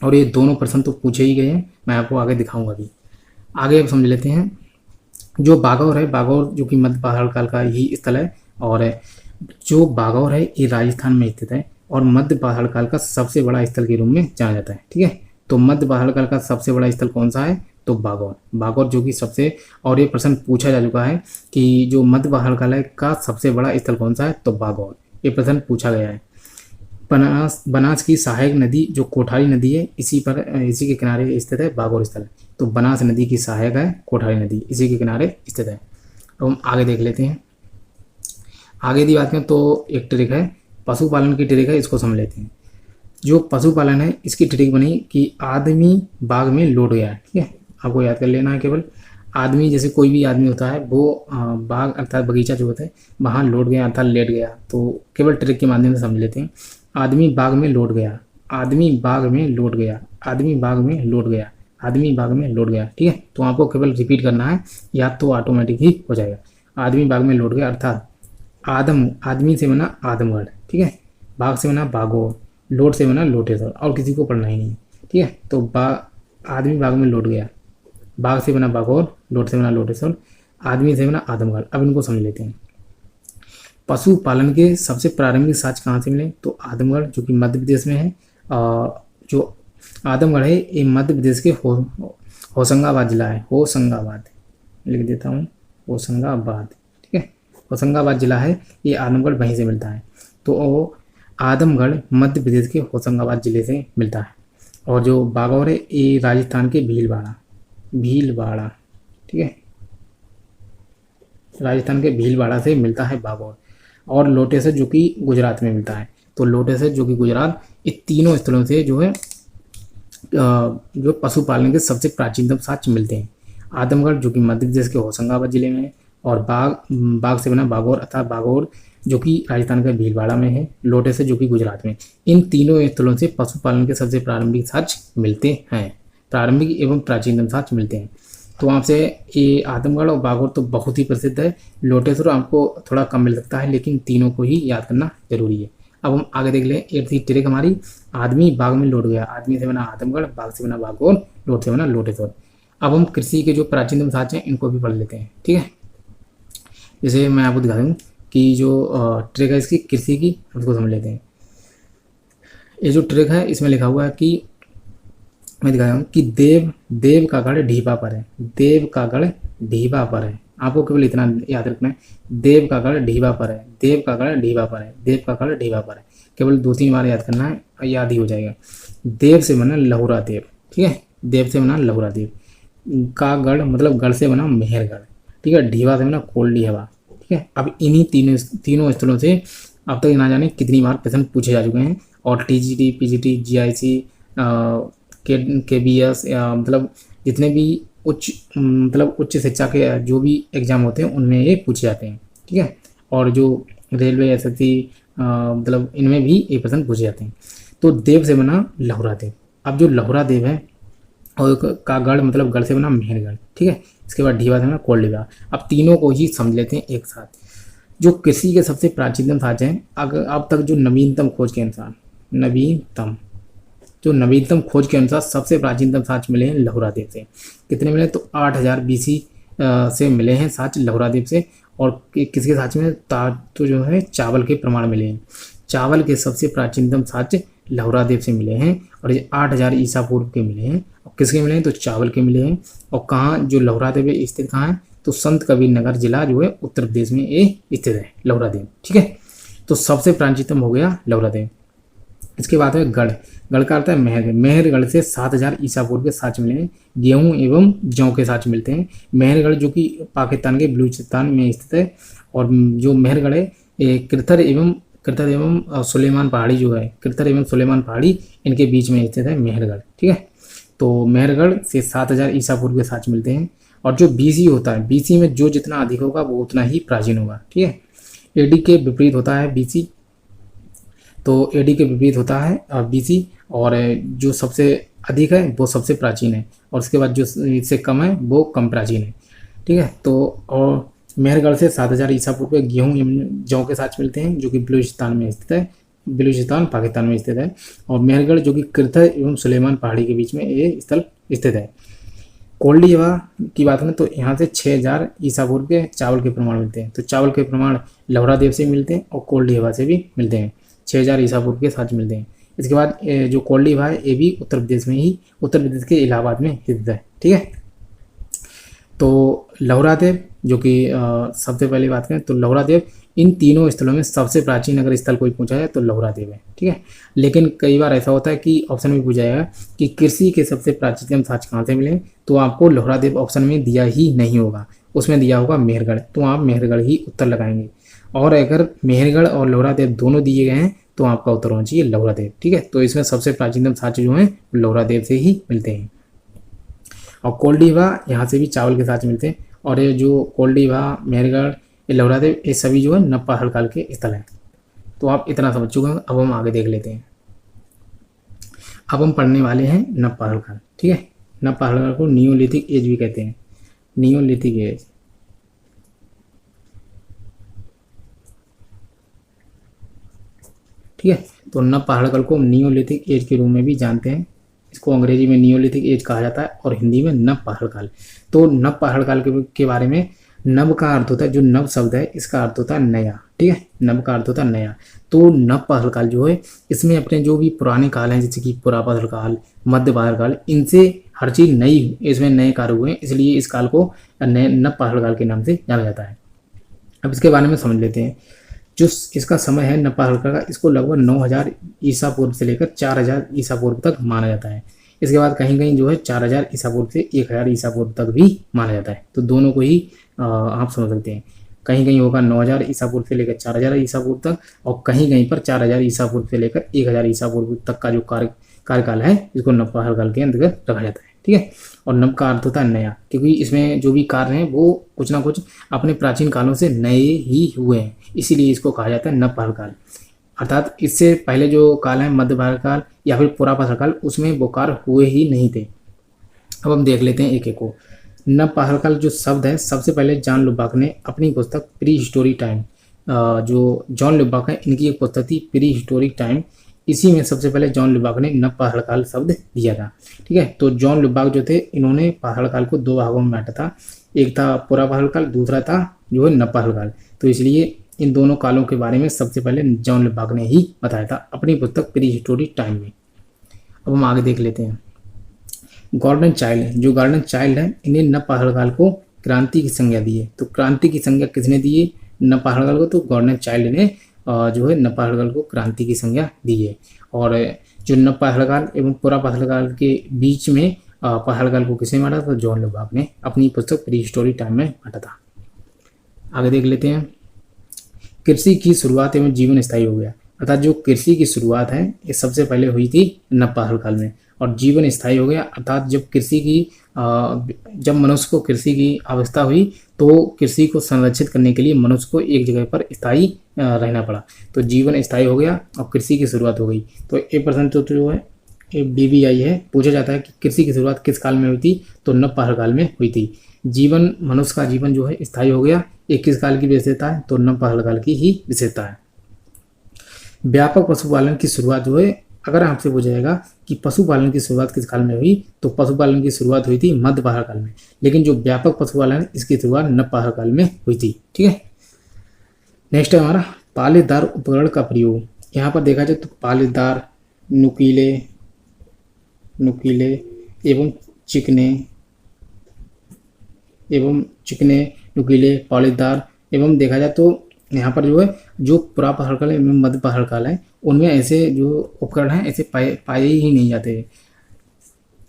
और ये दोनों प्रश्न तो पूछे ही गए हैं, मैं आपको आगे दिखाऊंगा अभी। आगे अब समझ लेते हैं जो बागौर है, बागौर जो कि मध्य पहाड़ काल का ही स्थल है, और जो बागौर है ये राजस्थान में स्थित है और मध्य पहाड़ काल का सबसे बड़ा स्थल के रूप में जाना जाता है। ठीक है। तो मध्य पहाड़ काल का सबसे बड़ा स्थल कौन सा है, तो बागौर। बागौर जो कि सबसे, और ये प्रश्न पूछा जा चुका है कि जो मध्य पहाड़ काल का सबसे बड़ा स्थल कौन सा है, तो बागौर। ये प्रश्न पूछा गया है। बनास की सहायक नदी जो कोठारी नदी है, इसी के किनारे स्थित है बागौर स्थल। तो बनास नदी की सहायक है कोठारी नदी, इसी के किनारे स्थित है। तो हम आगे देख लेते हैं। आगे यदि बात करें तो एक ट्रिक है, पशुपालन की ट्रिक है, इसको समझ लेते हैं। जो पशुपालन है इसकी ट्रिक बनी कि आदमी बाग में लौट गया। ठीक है, आपको याद कर लेना है। केवल आदमी, जैसे कोई भी आदमी होता है वो बाग अर्थात बगीचा जो होता है वहाँ लौट गया अर्थात लेट गया। तो केवल ट्रिक के माध्यम से समझ लेते हैं। आदमी बाग में लौट गया, आदमी बाग में लौट गया, आदमी बाग में लौट गया, आदमी बाग में लौट गया। ठीक है। तो आपको केवल रिपीट करना है, या तो ऑटोमेटिक ही हो जाएगा। आदमी बाग में लौट गया अर्थात आदमी से बना आदमगढ़। ठीक है। बाग से बना बागौर, लोट से बना लोटेश्वर, और किसी को पढ़ना ही नहीं। ठीक है। तो आदमी बाग में लौट गया, बाग से बना बागौर, लोट से बना लोटेश्वर, आदमी से बना आदमगढ़। अब इनको समझ लेते हैं। पशुपालन के सबसे प्रारंभिक साक्ष्य कहाँ से मिले, तो आदमगढ़ जो कि मध्य प्रदेश में है। जो आदमगढ़ है ये मध्य प्रदेश के होशंगाबाद जिला है। होशंगाबाद लिख देता हूँ, होशंगाबाद। ठीक है। होशंगाबाद जिला है, ये आदमगढ़ वहीं से मिलता है। तो आदमगढ़ मध्य प्रदेश के होशंगाबाद जिले से मिलता है। और जो बागौर है ये राजस्थान के भीलवाड़ा। ठीक है, राजस्थान के भीलवाड़ा से मिलता है बागौर। और लोटेश्वर जो कि गुजरात में मिलता है। तो लोटेश्वर जो कि गुजरात, ये तीनों स्थलों से जो है जो पशुपालन के सबसे प्राचीनतम साक्ष्य मिलते हैं। आदमगढ़ जो कि मध्य प्रदेश के होशंगाबाद जिले में है, और बाग से बना बागौर अर्थात बागौर जो कि राजस्थान के भीलवाड़ा में है, लोटेश्वर जो कि गुजरात में। इन तीनों स्थलों से पशुपालन के सबसे प्रारंभिक साक्ष्य मिलते हैं, प्रारंभिक एवं प्राचीनतम साक्ष्य मिलते हैं। तो आपसे ये आदमगढ़ और बागौर तो बहुत ही प्रसिद्ध है। लोटेश्वर आपको थोड़ा कम मिल सकता है, लेकिन तीनों को ही याद करना जरूरी है। अब हम आगे देख लें। एक थी ट्रिक हमारी, आदमी बाग में लौट गया, आदमी से बना आदमगढ़, बाग से बना बागौर, लोट से बना लोटेश्वर। अब हम कृषि के जो प्राचीनतम साक्ष्य हैं इनको भी पढ़ लेते हैं। ठीक है। जैसे मैं आपको दिखा दूँ कि जो ट्रिक है इसकी कृषि की, उसको समझ लेते हैं। ये जो ट्रिक है इसमें लिखा हुआ है कि मैं दिखा रहा हूँ कि देव का गढ़ ढीबा पर है, देव का गढ़ ढीबा पर है। आपको केवल इतना याद रखना है, देव का गढ़ ढीबा पर है, देव का गढ़ ढीबा पर है, देव का गढ़ ढीबा पर है। केवल 2-3 बार याद करना है, याद ही हो जाएगा। देव से बना लहुरा देव। ठीक है। देव से बना लहुरा देव, का गढ़ मतलब गढ़ से बना मेहरगढ़। ठीक है। ढीबा से बना कोल्डी हवा। ठीक है। अब इन्हीं तीनों स्थलों से अब तक ना जाने कितनी बार प्रश्न पूछे जा चुके हैं। और TGT, PGT, GIC, KBS या मतलब जितने भी उच्च शिक्षा के जो भी एग्जाम होते हैं उनमें ये पूछे जाते हैं। ठीक है। और जो रेलवे SSC मतलब इनमें भी ये प्रश्न पूछे जाते हैं। तो देव से बना लहुरा देव। अब जो लहुरा देव है और का गढ़ मतलब गढ़ से बना मेहरगढ़। ठीक है। इसके बाद ढीबा से बना कोल्डीबा। अब तीनों को ही समझ लेते हैं एक साथ। जो कृषि के सबसे प्राचीनतम साक्ष्य हैं, अगर अब तक जो नवीनतम खोज के अनुसार सबसे प्राचीनतम साक्ष्य मिले हैं लहुरा देव से। कितने मिले, तो 8000 BC से मिले हैं साक्ष्य लहुरा देव से। और किसके साक्ष्य में, तो जो है चावल के प्रमाण मिले हैं। चावल के सबसे प्राचीनतम साक्ष्य लहुरा देव से मिले हैं, और ये 8000 ईसा पूर्व के मिले हैं। और किसके मिले हैं, तो चावल के मिले हैं। और कहाँ जो लहुरा देव है स्थित कहाँ है, तो संत कबीर नगर जिला जो है उत्तर प्रदेश में ये स्थित है लहुरा देव। ठीक है। तो सबसे प्राचीनतम हो गया लहुरा देव। इसके बाद है गढ़ का अर्थ है मेहरगढ़। मेहरगढ़ से 7000 ईसा पूर्व के साक्ष्य मिले हैं। गेहूं एवं जौ के साक्ष्य मिलते हैं। मेहरगढ़ जो कि पाकिस्तान के बलूचिस्तान में स्थित है। और जो मेहरगढ़ है ये कृथर एवं सुलेमान पहाड़ी जो है, कृथर एवं सुलेमान पहाड़ी इनके बीच में स्थित है मेहरगढ़। ठीक है। तो मेहरगढ़ से 7000 ईसा पूर्व के साक्ष्य मिलते हैं। और जो बीसी होता है, बीसी में जो जितना अधिक होगा वो उतना ही प्राचीन होगा। ठीक है, एडी के विपरीत होता है बीसी, तो एडी के विपरीत होता है बीसी, और जो सबसे अधिक है वो सबसे प्राचीन है, और उसके बाद जो इससे कम है वो कम प्राचीन है। ठीक है, तो और मेहरगढ़ से 7000 ईसा पूर्व में गेहूँ एवं जौ के साथ मिलते हैं, जो कि बलूचिस्तान में स्थित है, बलूचिस्तान पाकिस्तान में स्थित है। और मेहरगढ़ जो कि कृत एवं सुलेमान पहाड़ी के बीच में ये स्थल स्थित है। कोल्डी हवा की बात करें तो यहाँ से 6000 ईसा पूर्व के चावल के प्रमाण मिलते हैं। तो चावल के प्रमाण लौहरा देव से मिलते हैं और कोल्डी हवा से भी मिलते हैं, 6000 ईसा पूर्व के साथ मिलते हैं। इसके बाद जो कोल्डी हवा है ये भी उत्तर प्रदेश में ही, उत्तर प्रदेश के इलाहाबाद में स्थित है। ठीक है, तो लौहरा देव जो कि सबसे पहले बात करें तो लौहरा देव इन तीनों स्थलों में सबसे प्राचीन अगर स्थल कोई पूछा है तो लौहरा देव है। ठीक है, लेकिन कई बार ऐसा होता है कि ऑप्शन में पूछा जाएगा कि कृषि के सबसे प्राचीनतम साक्ष्य कहाँ से मिले, तो आपको लौहरा देव ऑप्शन में दिया ही नहीं होगा, उसमें दिया होगा मेहरगढ़, तो आप मेहरगढ़ ही उत्तर लगाएंगे। और अगर मेहरगढ़ और लौहरा देव दोनों दिए गए हैं तो आपका उत्तर होना चाहिए लौहरा देव। ठीक है, तो इसमें सबसे प्राचीनतम साक्ष्य जो है लौहरा देव से ही मिलते हैं। और कोल्डी हवा यहाँ से भी चावल के साथ मिलते हैं, और ये जो कोल्डी हवा, मेहरगढ़, ये लौहरा देव, ये सभी जो है नप्पा हड़काल के स्थल हैं। तो आप इतना समझ चुके हैं, अब हम आगे देख लेते हैं। अब हम पढ़ने वाले हैं नप्पा हड़काल। ठीक है, नप्पा हड़काल को नियोलिथिक एज भी कहते हैं, नियोलिथिक एज। ठीक है, तो नप्पा हड़काल को नियोलिथिक एज के रूप में भी जानते हैं, इसको अंग्रेजी में नियोलिथिक एज कहा जाता है और हिंदी में नव पहाड़काल। तो नव पहाड़काल के बारे में, नव का अर्थ होता है, जो नव शब्द है इसका अर्थ होता है नया। ठीक है, नव का अर्थ होता है नया। तो नव पहाड़काल जो है इसमें अपने जो भी पुराने काल हैं जैसे कि पुरा पहाड़काल, मध्य पहाड़काल, इनसे हर चीज नई, इसमें नए कार्य हुए हैं, इसलिए इस काल को नव पहाड़काल के नाम से जाना जाता है। अब इसके बारे में समझ लेते हैं। जो इसका समय है नव पहाड़काल का, इसको लगभग 9000 ईसा पूर्व से लेकर 4000 ईसा पूर्व तक माना जाता है। इसके बाद कहीं कहीं जो है 4000 ईसा पूर्व से 1000 ईसा पूर्व तक भी माना जाता है। तो दोनों को ही आप समझ सकते हैं, कहीं कहीं होगा 9000 ईसा पूर्व से लेकर 4000 ईसा पूर्व तक, और कहीं कहीं पर 4000 ईसा पूर्व से लेकर 1000 ईसा पूर्व तक का जो कार्यकाल है इसको नव पहाड़काल के अंतर्गत रखा जाता है। ठीक है, और नव का अर्थ होता है नया, क्योंकि इसमें जो भी कार्य हैं वो कुछ ना कुछ अपने प्राचीन कालों से नए ही हुए हैं, इसीलिए इसको कहा जाता है नव पहाड़काल। अर्थात इससे पहले जो काल है मध्य पहाड़काल या फिर पुरा पहाड़काल, उसमें वो कार्य हुए ही नहीं थे। अब हम देख लेते हैं एक एक को। नव पहाड़काल जो शब्द है, सबसे पहले जॉन लुबाक ने अपनी पुस्तक प्री हिस्टोरी टाइम, जो जॉन लुबाक है इनकी एक पुस्तक थी प्री हिस्टोरिक टाइम, इसी में सबसे पहले जॉन लुबाक ने नव पहाड़काल शब्द दिया था। ठीक है, तो जॉन लुबाक जो थे इन्होंने पहाड़काल को दो भागों में बांटा था, एक था पुरा पहाड़काल, दूसरा था जो है नव पहाड़काल। तो इसलिए इन दोनों कालों के बारे में सबसे पहले जॉन लुबाक ने ही बताया था अपनी पुस्तक प्री हिस्टोरिक टाइम में। अब हम आगे देख लेते हैं। गॉर्डन चाइल्ड, जो गॉर्डन चाइल्ड है इन्हें नव पहाड़काल को क्रांति की संज्ञा दी है। तो क्रांति की संज्ञा किसने दी है नव पहाड़काल को, तो गॉर्डन चाइल्ड ने जो है नव पहाड़काल को क्रांति की संज्ञा दी है। और जो नव पहाड़काल एवं पुरा पहाड़काल के बीच में पहाड़काल को किसने बांटा, तो जॉन लुबाक ने अपनी पुस्तक प्री हिस्टोरिक टाइम में बांटा था। आगे देख लेते हैं। कृषि की शुरुआत एवं जीवन स्थायी हो गया, अर्थात जो कृषि की शुरुआत है ये सबसे पहले हुई थी नव पहाड़काल में, और जीवन स्थायी हो गया अर्थात जब कृषि की जब मनुष्य को कृषि की आवश्यकता हुई तो कृषि को संरक्षित करने के लिए मनुष्य को एक जगह पर स्थायी रहना पड़ा, तो जीवन स्थायी हो गया और कृषि की शुरुआत हो गई। तो ये प्रश्न तो जो है BBI है, पूछा जाता है कि कृषि की शुरुआत किस काल में हुई थी, तो नव पहाड़काल में हुई थी। जीवन, मनुष्य का जीवन जो है स्थायी हो गया, ये किस काल की विशेषता है, तो नव पहाड़काल की ही विशेषता है। व्यापक पशुपालन की शुरुआत जो है, अगर आपसे पूछा जाएगा कि पशुपालन की शुरुआत किस काल में हुई, तो पशुपालन की शुरुआत हुई थी मध्य पहाड़काल में, लेकिन जो व्यापक पशुपालन है इसकी शुरुआत नव पहाड़काल में हुई थी। ठीक है, नेक्स्ट है हमारा पालेदार उपकरण का प्रयोग। यहाँ पर देखा जाए तो पालेदार, नुकीले एवं चिकने नुकीले, पालेदार एवं देखा जाए तो यहाँ पर जो है जो पुरा पहाड़काल एवं मध्य पहाड़काल है उनमें ऐसे जो उपकरण हैं ऐसे पाए ही नहीं जाते।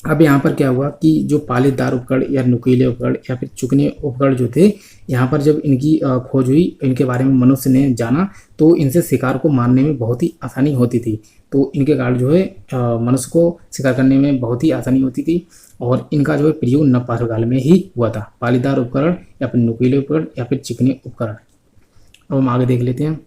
अब यहाँ पर क्या हुआ कि जो पालेदार उपकरण या नुकीले उपकरण या फिर चुकने उपकरण जो थे, यहाँ पर जब इनकी खोज हुई, इनके बारे में मनुष्य ने जाना, तो इनसे शिकार को मारने में बहुत ही आसानी होती थी। तो इनके कारण जो है मनुष्य को शिकार करने में बहुत ही आसानी होती थी। और इनका जो है प्रयोग नवपाषाण काल में ही हुआ था। पालीदार उपकरण या फिर नुकीले उपकरण या फिर चिकने उपकरण। अब हम आगे देख लेते हैं।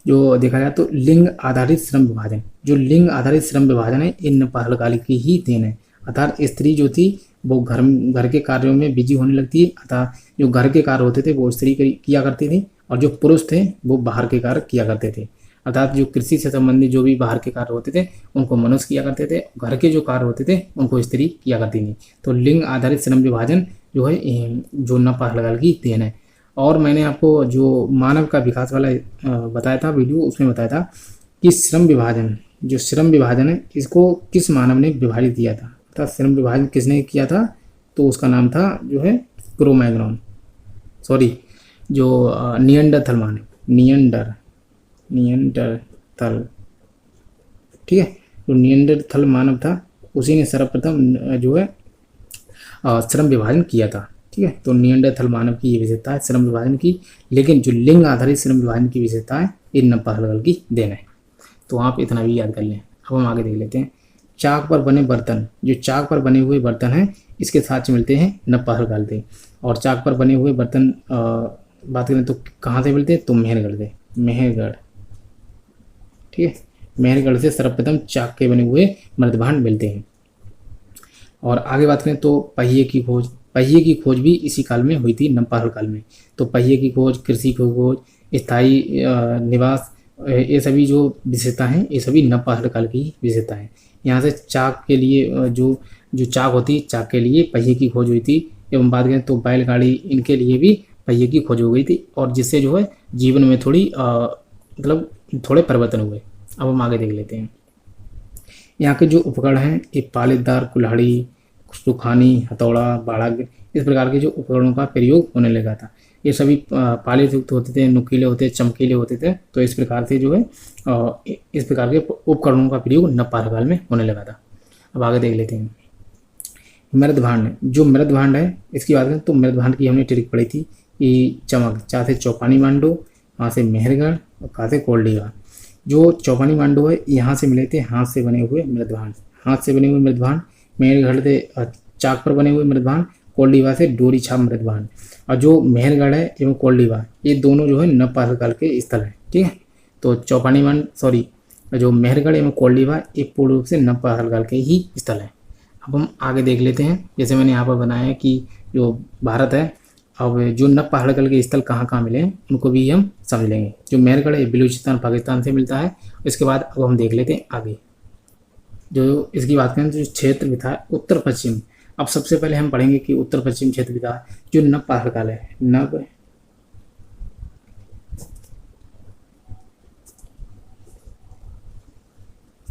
जो देखा जाए तो लिंग आधारित श्रम विभाजन, जो लिंग आधारित श्रम विभाजन है इन नवपाषाण काल की ही देन है। अर्थात स्त्री जो थी वो घर के कार्यों में बिजी होने लगती है। अर्थात जो घर के कार्य होते थे वो स्त्री किया करती थी और जो पुरुष थे वो बाहर के कार्य किया करते थे। अर्थात जो कृषि से संबंधित जो भी बाहर के कार्य होते थे उनको मनुष्य किया करते थे, घर के जो कार्य होते थे उनको स्त्री किया करती थी। तो लिंग आधारित श्रम विभाजन जो है जो नवपाषाण काल की देन है। और मैंने आपको जो मानव का विकास वाला बताया था वीडियो, उसमें बताया था कि श्रम विभाजन, जो श्रम विभाजन है इसको किस मानव ने विभाजित किया था। अर्थात श्रम विभाजन किसने किया था, तो उसका नाम था जो है क्रोमैग्नॉन, सॉरी जो नियंडरथल मानव, नियंडरथल, ठीक है। जो नियंडरथल मानव था उसी ने सर्वप्रथम जो है श्रम विभाजन किया था, ठीक है। तो नियंडरथल मानव की ये विशेषता है श्रम विभाजन की, लेकिन जो लिंग आधारित श्रम विभाजन की विशेषता है ये नवपाषाण काल की देन है। तो आप इतना भी याद कर लें। अब हम आगे देख लेते हैं। चाक पर बने बर्तन, जो चाक पर बने हुए बर्तन हैं इसके साक्ष्य मिलते हैं नवपाषाण काल से। और चाक पर बने हुए बर्तन बात करें तो कहाँ से मिलते हैं, तो मेहरगढ़ से, मेहरगढ़, ठीक है। मेहरगढ़ से सर्वप्रथम चाक के बने हुए मृदभांड मिलते हैं। और आगे बात करें तो पहिए की खोज, पहिए की खोज भी इसी काल में हुई थी, नवपाषाण काल में। तो पहिए की खोज, कृषि की खोज, स्थायी निवास, ये सभी जो विशेषता हैं ये सभी नवपाषाण काल की विशेषता हैं। यहाँ से चाक के लिए जो चाक होती है, चाक के लिए पहिए की खोज हुई थी। एवं बात करें तो बैलगाड़ी, इनके लिए भी पहिए की खोज हो गई थी और जिससे जो है जीवन में थोड़ी मतलब थोड़े परिवर्तन हुए। अब हम आगे देख लेते हैं। यहाँ के जो उपकरण हैं ये पालीदार, कुल्हाड़ी, सुखानी, हथौड़ा, बाड़ा, इस प्रकार के जो उपकरणों का प्रयोग होने लगा था। ये सभी पाले युक्त होते थे, नुकीले होते, चमकीले होते थे। तो इस प्रकार से जो है इस प्रकार के उपकरणों का प्रयोग नवपाषाण काल में होने लगा था। अब आगे देख लेते हैं। मृदभांड, जो मृदभांड है इसकी बात करें तो मृदभांड की हमने ट्रिक पढ़ी थी कि चमक, चाह से चौपानी मांडो, वहाँ से मेहरगढ़ और कहाँ से कोल्डीवा। जो चौपानी मांडो है यहाँ से मिले थे हाथ से बने हुए मृदभांड, हाथ से बने हुए मृदभांड, मेहरगढ़ से चाक पर बने हुए मृदभांड, कोल्डीवा से डोरी छाप मृदभांड। और जो मेहरगढ़ है एवं कोल्डीवा ये दोनों जो है नवपाषाण काल के स्थल हैं, ठीक है। तो चौपानी मांड, सॉरी जो मेहरगढ़ एवं कोल्डीवा ये पूर्ण रूप से नवपाषाण काल के ही स्थल हैं। अब हम आगे देख लेते हैं। जैसे मैंने यहाँ पर बनाया है कि जो भारत है, अब जो नवपाषाण काल के स्थल कहाँ कहाँ मिले हैं उनको भी हम समझ लेंगे। जो मेहरगढ़ है बलूचिस्तान पाकिस्तान से मिलता है। इसके बाद अब हम देख लेते हैं आगे जो इसकी बात करें जो क्षेत्र विधा उत्तर पश्चिम। अब सबसे पहले हम पढ़ेंगे कि उत्तर पश्चिम क्षेत्र विधा जो नवपाषाण काल है,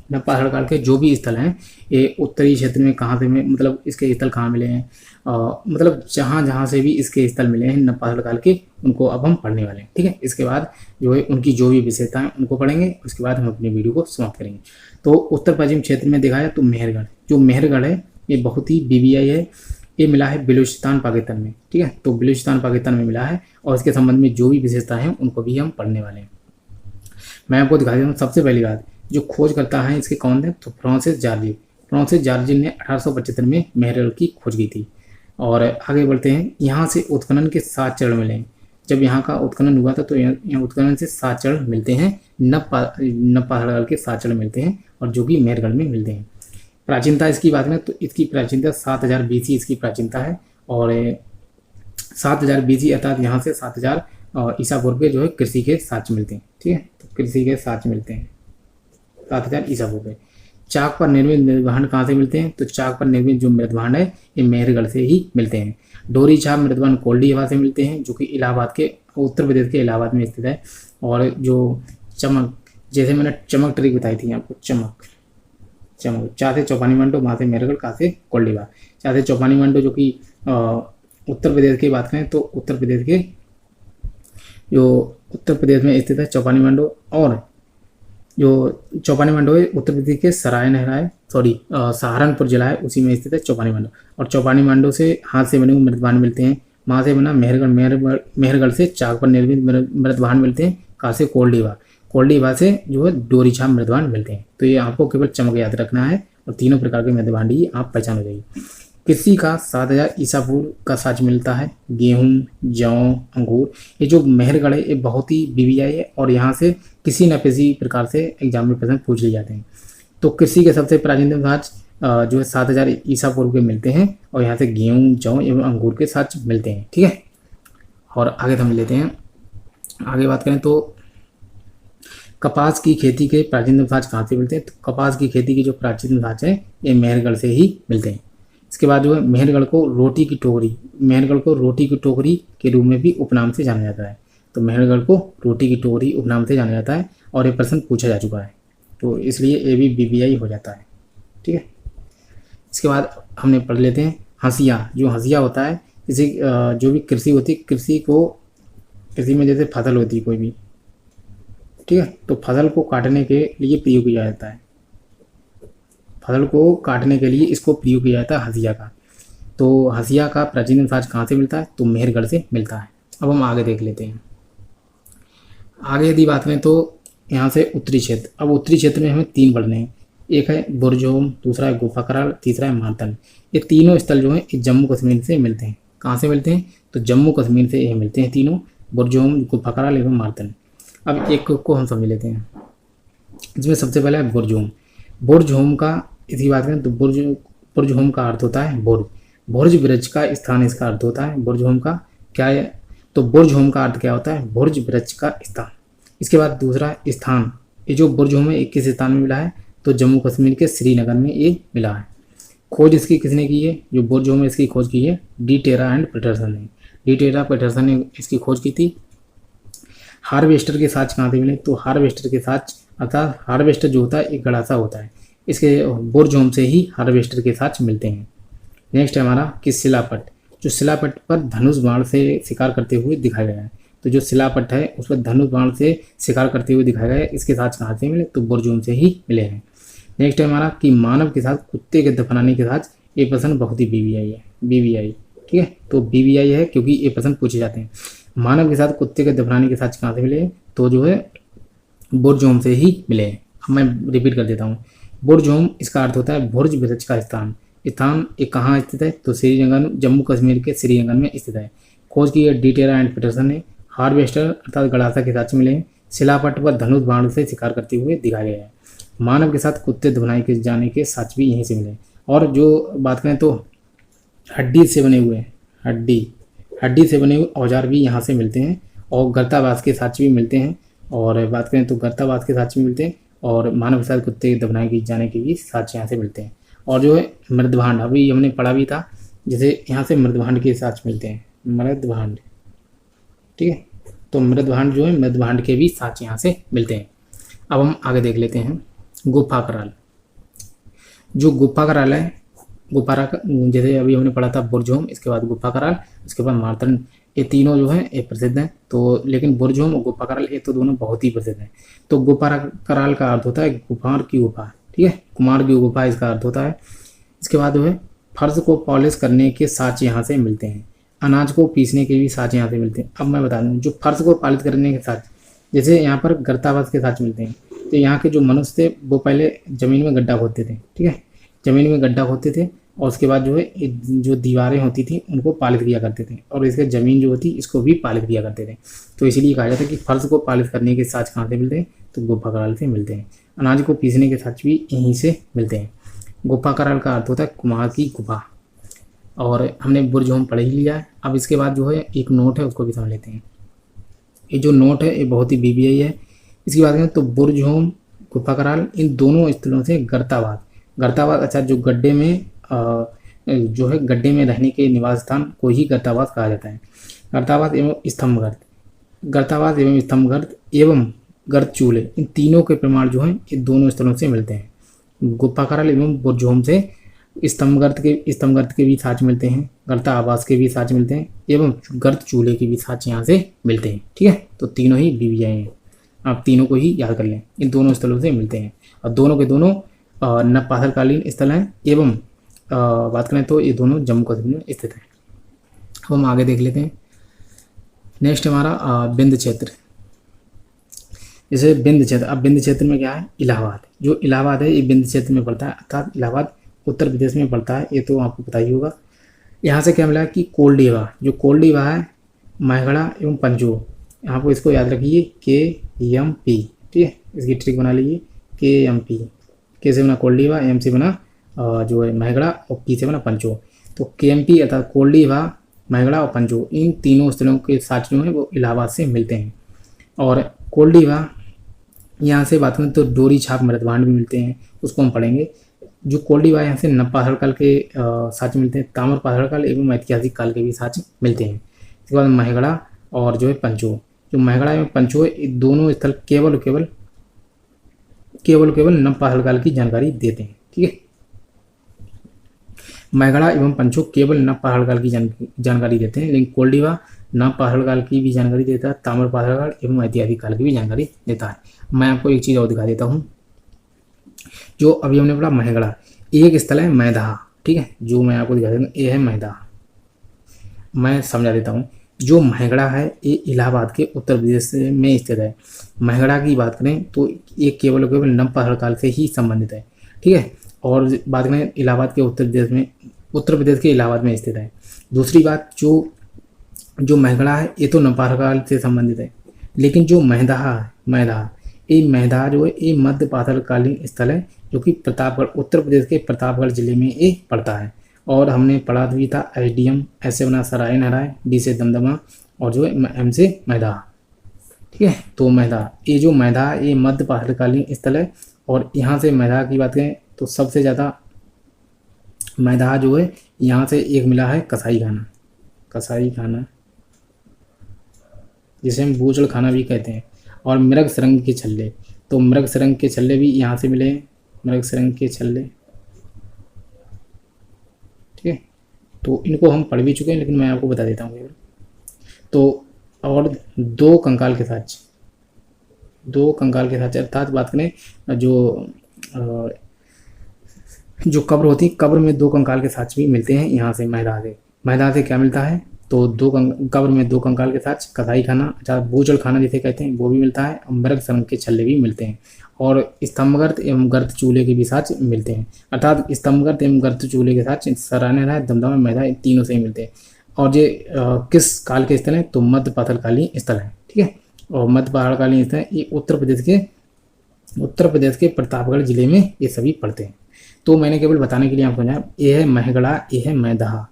नवपाषाण काल के जो भी स्थल हैं ये उत्तरी क्षेत्र में कहाँ से मतलब इसके स्थल कहाँ मिले हैं, मतलब जहाँ जहाँ से भी इसके स्थल मिले हैं नवपाषाण काल के उनको अब हम पढ़ने वाले हैं, ठीक है। इसके बाद जो है उनकी जो भी विशेषताएं उनको पढ़ेंगे, उसके बाद हम अपनी वीडियो को समाप्त करेंगे। तो उत्तर पश्चिम क्षेत्र में देखा जाए तो मेहरगढ़, जो मेहरगढ़ है ये बहुत ही BBI है, ये मिला है बलूचिस्तान पाकिस्तान में, ठीक है। तो बलूचिस्तान पाकिस्तान में मिला है और इसके संबंध में जो भी विशेषता हैं उनको भी हम पढ़ने वाले हैं। मैं आपको दिखा देता हूँ। सबसे पहली बात जो खोज करता है इसके कौन थे, तो फ्रांसिस जार्जी। फ्रांसिस जार्जी ने 1875 में मेहरगढ़ की खोज की थी। और आगे बढ़ते हैं। यहाँ से उत्खनन के 7 चरण मिले हैं। जब यहाँ का उत्खनन हुआ था तो यहाँ उत्खनन से 7 चरण मिलते हैं, नवपाषाण काल के 7 चरण मिलते हैं और जो कि मेहरगढ़ में मिलते हैं। प्राचीनता इसकी बात करें तो इसकी प्राचीनता 7000 BC इसकी प्राचीनता है। और 7000 BC अर्थात यहाँ से 7000 ईसा पूर्व के जो है कृषि के साक्ष्य मिलते हैं, ठीक है। तो कृषि के साक्ष्य मिलते हैं 7000 ईसा पूर्व। चाक पर निर्मित मृदभांड कहाँ से मिलते हैं, तो चाक पर निर्मित जो मृदभांड है ये मेहरगढ़ से ही मिलते हैं। डोरी छाप मृदभांड कोल्डीवा से मिलते हैं जो कि इलाहाबाद के, उत्तर प्रदेश के इलाहाबाद में स्थित है। और जो चमक, जैसे मैंने चमक ट्रिक बताई थी आपको, चमक चाह से चौपानी मंडो, वहाँ से मेहरगढ़, कहाँ से कोल्डीवा। चाह से चौपानी मंडो जो कि उत्तर प्रदेश की बात करें तो उत्तर प्रदेश के जो उत्तर प्रदेश में स्थित है चौपानी मंडो। और जो चौपानी मंडो है उत्तर प्रदेश के सहारनपुर जिला है उसी में स्थित है चौपानी मंडो। और चौपानी मंडो से हाथ से बने हुए मृदभांड मिलते हैं। वहाँ से बना मेहरगढ़ से चाक पर निर्मित मृदभांड मिलते हैं, कहाँ से कोल्डीवा से जो है डोरी छाप मृदभांड मिलते हैं। तो ये आपको केवल चमक याद रखना है और तीनों प्रकार के मध्यभांडी आप पहचान हो जाएगी। कृषि का 7000 ईसा पूर्व का साक्ष्य मिलता है गेहूं, जौ, अंगूर। ये जो मेहरगढ़ है ये बहुत ही बीबीआई है और यहाँ से किसी न किसी प्रकार से एग्जाम में प्रश्न पूछ लिए जाते हैं। तो कृषि के सबसे प्राचीनतम साक्ष्य जो है 7000 ईसा पूर्व के मिलते हैं और यहाँ से गेहूं, जौ एवं अंगूर के साक्ष्य मिलते हैं। ठीक है, और आगे हम लेते हैं। आगे बात करें तो कपास की खेती के प्राचीनतम साक्ष्य कहाँ से मिलते हैं? तो कपास की खेती की जो प्राचीनतम साक्ष्य है ये मेहरगढ़ से ही मिलते हैं। इसके बाद जो है मेहरगढ़ को रोटी की टोकरी के रूप में भी उपनाम से जाना जाता है। तो मेहरगढ़ को रोटी की टोकरी उपनाम से जाना जाता है और ये प्रश्न पूछा जा चुका है, तो इसलिए ये भी बीबीआई हो जाता है। ठीक है, इसके बाद हमने पढ़ लेते हैं हंसिया। जो हंसिया होता है जैसे जो भी कृषि होती है, कृषि में जैसे फसल होती है कोई भी, ठीक है, तो फसल को काटने के लिए प्रयोग किया जाता है। फसल को काटने के लिए इसको प्रयोग किया जाता है हंसिया का। तो हंसिया का प्राचीन साक्ष्य कहाँ से मिलता है? तो मेहरगढ़ से मिलता है। अब हम आगे देख लेते हैं। आगे यदि बात करें तो यहाँ से उत्तरी क्षेत्र। अब उत्तरी क्षेत्र में हमें 3 पढ़ने हैं। एक है बुरजोम, दूसरा है गुफा कराल, तीसरा है मार्तन। ये तीनों स्थल जो है जम्मू कश्मीर से मिलते हैं। कहाँ से मिलते हैं? तो जम्मू कश्मीर से ये मिलते हैं तीनों, बुरजोम, गुफा कराल एवं मार्तन। अब एक को हम समझ लेते हैं। इसमें सबसे पहले है बुरजोम। बुरजोम का यदि बात करें तो बुरजोम का अर्थ होता है भुर्ज वृक्ष का स्थान, इसका अर्थ होता है। बुरजोम का क्या है? तो बुरजोम का अर्थ क्या होता है? भुर्ज वृक्ष का स्थान। इसके बाद दूसरा स्थान, ये जो बुरजोम है किस स्थान में मिला है? तो जम्मू कश्मीर के श्रीनगर में ये मिला है। खोज इसकी किसने की है? जो बुरजोम है इसकी खोज की है डी टेरा एंड पीटरसन ने। डी टेरा पीटरसन ने इसकी खोज की थी। हार्वेस्टर के साक्ष्य कहाँ से मिले? तो हार्वेस्टर के साक्ष्य, अर्थात हार्वेस्टर जो होता है एक गड़ासा होता है, इसके बुरजोम से ही हार्वेस्टर के साक्ष्य मिलते हैं। नेक्स्ट है हमारा कि शिलापट। जो शिलापट पर धनुष बाण से शिकार करते हुए दिखाया गया है, तो जो शिलापट है उस पर धनुष बाण से शिकार करते हुए दिखाया गया है, इसके साक्ष्य कहाँ से मिले? तो बुरजोम से ही मिले हैं। नेक्स्ट है हमारा कि मानव के साथ कुत्ते के दफनाने के साथ ये प्रश्न बहुत ही बीबीआई है। बीबीआई, ठीक है, तो बीबीआई है क्योंकि ये प्रश्न पूछे जाते हैं। मानव के साथ कुत्ते के दफनाने के साक्ष्य कहाँ से मिले? तो जो है बुरजोम से ही मिले हैं। अब मैं रिपीट कर देता हूँ। बुरजोम इसका अर्थ होता है भुर्ज वृक्ष का स्थान। स्थान एक कहाँ स्थित है? तो श्रीनगर, जम्मू कश्मीर के श्रीनगर में स्थित है। खोज की है डी टेरा एंड पीटरसन ने। हार्वेस्टर अर्थात गड़ासा के साक्ष्य मिले हैं। शिलापट पर धनुष बाण से शिकार करते हुए दिखाया गया है। मानव के साथ कुत्ते दफनाए के जाने के साक्ष्य भी यहीं से मिले। और जो बात करें तो हड्डी से बने हुए औजार भी यहाँ से मिलते हैं और गर्तावास के साक्ष्य भी मिलते हैं। और बात करें तो गर्तावास के साक्ष्य भी मिलते हैं और मानव के साथ कुत्ते दफनाए के जाने के भी साक्ष्य यहाँ से मिलते हैं। और जो है मृदभांड, अभी हमने पढ़ा भी था, जैसे यहाँ से मृदभांड के साक्ष्य मिलते हैं। मृदभांड, ठीक है, तो मृदभांड जो है मृदभांड के भी साक्ष्य यहाँ से मिलते हैं। अब हम आगे देख लेते हैं गुफा कराल। जो गुफा कराल है, जैसे अभी हमने पढ़ा था बुरजोम, इसके बाद गुफा कराल, उसके बाद मार्तन, ये तीनों जो है ये प्रसिद्ध हैं। तो लेकिन बुरजोम और गुफा कराल ये तो दोनों बहुत ही प्रसिद्ध हैं। तो गुफा कराल का अर्थ होता है कुमार की गुफा, ठीक है, कुमार की गुफा इसका अर्थ होता है। इसके बाद जो है फर्श को पॉलिश करने के साक्ष्य यहाँ से मिलते हैं। अनाज को पीसने के भी साक्ष्य यहाँ से मिलते हैं। अब मैं बता दूँ, जो फर्श को पॉलिश करने के साक्ष्य, जैसे यहाँ पर गर्तावास के साक्ष्य मिलते हैं। तो यहाँ के जो मनुष्य थे वो पहले ज़मीन में गड्ढा खोदते थे, ठीक है, ज़मीन में गड्ढा खोदते थे और उसके बाद जो है जो दीवारें होती थी उनको पालिश किया करते थे और इसके ज़मीन जो होती इसको भी पालिश किया करते थे। तो इसीलिए कहा जाता है कि फर्श को पालिश करने के साक्ष्य कहाँ से मिलते हैं? तो गुफा कराल से मिलते हैं। अनाज को पीसने के साक्ष्य भी यहीं से मिलते हैं। गुफा कराल का अर्थ होता है कुमार की गुफा। और हमने बुरजोम पढ़ ही लिया है। अब इसके बाद जो है एक नोट है उसको भी समझ लेते हैं। ये जो नोट है ये बहुत ही बीबीआई है। इसकी बात करें तो बुरजोम, गुफा कराल, इन दोनों स्थलों से गर्तावास, अच्छा, जो गड्ढे में जो है गड्ढे में रहने के निवास स्थान को ही गर्तावास कहा जाता है। गर्तावास एवं स्तंभगर्त एवं गर्त चूल्हे, इन तीनों के प्रमाण जो हैं ये दोनों स्थलों से मिलते हैं। गुफा कराल एवं बुरजोम से स्तंभगर्त के भी साक्ष्य मिलते हैं, गर्ता आवास के भी साक्ष्य मिलते हैं एवं गर्त चूल्हे के भी साक्ष्य यहाँ से मिलते हैं। ठीक है, तो तीनों ही बीबीआई हैं। आप तीनों को ही याद कर लें, इन दोनों स्थलों से मिलते हैं और दोनों के दोनों नवपाषाणकालीन स्थल हैं एवं बात करें तो ये दोनों जम्मू कश्मीर में स्थित हैं। अब हम आगे देख लेते हैं। नेक्स्ट हमारा विंध्य क्षेत्र। जैसे विंध्य क्षेत्र, अब विंध्य क्षेत्र में क्या है, इलाहाबाद, जो इलाहाबाद है ये विंध्य क्षेत्र में पड़ता है, अर्थात इलाहाबाद उत्तर प्रदेश में पड़ता है, ये तो आपको पता ही होगा। यहाँ से क्या मिला कि कोल्डीवा, जो कोल्डीवा है महगड़ा एवं पंचो, आपको इसको याद रखिए KMP, ठीक है, इसकी ट्रिक बना लीजिए KMP, के से बना कोल्डीवा, M से बना जो है महगड़ा और P से बना पंचो। तो KMP अर्थात कोल्डीवा, महगड़ा और पंचो, इन तीनों स्थलों के साथ जो है वो इलाहाबाद से मिलते हैं। और कोल्डीवा यहाँ से बात करें तो डोरी छाप मृदभांड भी मिलते हैं, उसको हम पढ़ेंगे। जो कोल्डीवा यहाँ से नवपाषाण काल के साक्ष मिलते हैं, ताम्रपाषाण काल एवं ऐतिहासिक काल के भी साक्ष मिलते हैं। इसके बाद महगड़ा और जो है पंचो, जो महगड़ा एवं पंचो है, दोनों स्थल केवल नवपाषाण काल की जानकारी देते हैं, ठीक है। महगड़ा एवं पंचो केवल नवपाषाण काल की जानकारी देते हैं, लेकिन कोल्डीवा नवपाषाण काल की भी जानकारी देता है, ताम्रपाषाण काल एवं ऐतिहासिक काल की भी जानकारी देता है। मैं आपको एक चीज़ और दिखा देता हूँ, जो अभी हमने पढ़ा महगड़ा, एक स्थल है मैदाहा, ठीक है, जो मैं आपको दिखा देता हूँ, ये है मैदाहा। मैं समझा देता हूँ, जो महगड़ा है ये इलाहाबाद के उत्तर प्रदेश में स्थित है। महगड़ा की बात करें तो ये केवल नवपाषाण काल से ही संबंधित है, ठीक है। और बात करें इलाहाबाद के उत्तर प्रदेश के इलाहाबाद में स्थित है। दूसरी बात, जो महगड़ा है ये तो नवपाषाण काल से संबंधित है, लेकिन जो मैदाहा जो है ये मध्य पाषाणकालीन स्थल है, जो कि प्रतापगढ़, उत्तर प्रदेश के प्रतापगढ़ जिले में ये पड़ता है। और हमने पढ़ा भी था SDM, ऐसे से बना सराय नहराय, D से दमदमा और जो है M से मैदाहा, ठीक है। तो मैदाहा, ये जो मैदाहा ये मध्य पाषाणकालीन स्थल है। और यहाँ से मैदाहा की बात करें तो सबसे ज़्यादा मैदाहा जो है यहाँ से एक मिला है कसाई खाना, जिसे हम बूचड़ खाना भी कहते हैं। और मृग सरंग के छल्ले, तो मृग सरंग के छल्ले भी यहाँ से मिले हैं, मृग सरंग के छल्ले, ठीक है। तो इनको हम पढ़ भी चुके हैं, लेकिन मैं आपको बता देता हूँ। तो और दो कंकाल के साथ अर्थात बात करें जो कब्र होती है, कब्र में दो कंकाल के साथ भी मिलते हैं यहाँ से मैदान से क्या मिलता है, तो कब्र में दो कंकाल के साथ कसाई खाना, अर्थात बूचड़ खाना जिसे कहते हैं, वो भी मिलता है। और मृग सरंग के छल्ले भी मिलते हैं। और स्तंभगर्त एवं गर्त चूल्हे के भी साथ मिलते हैं, अर्थात स्तंभगर्त एवं गर्त चूल्हे के साथ सराय नहराय, दमदमा, मैदान, तीनों से ही मिलते हैं। और ये किस काल के स्थल हैं, तो मध्य पाषाणकालीन स्थल है, ठीक है। और मध्य पाषाणकालीन स्थल ये उत्तर प्रदेश के प्रतापगढ़ जिले में ये सभी पड़ते हैं। तो मैंने केवल बताने के लिए आपको समझाया, ये है महगड़ा, ये है मैदाहा।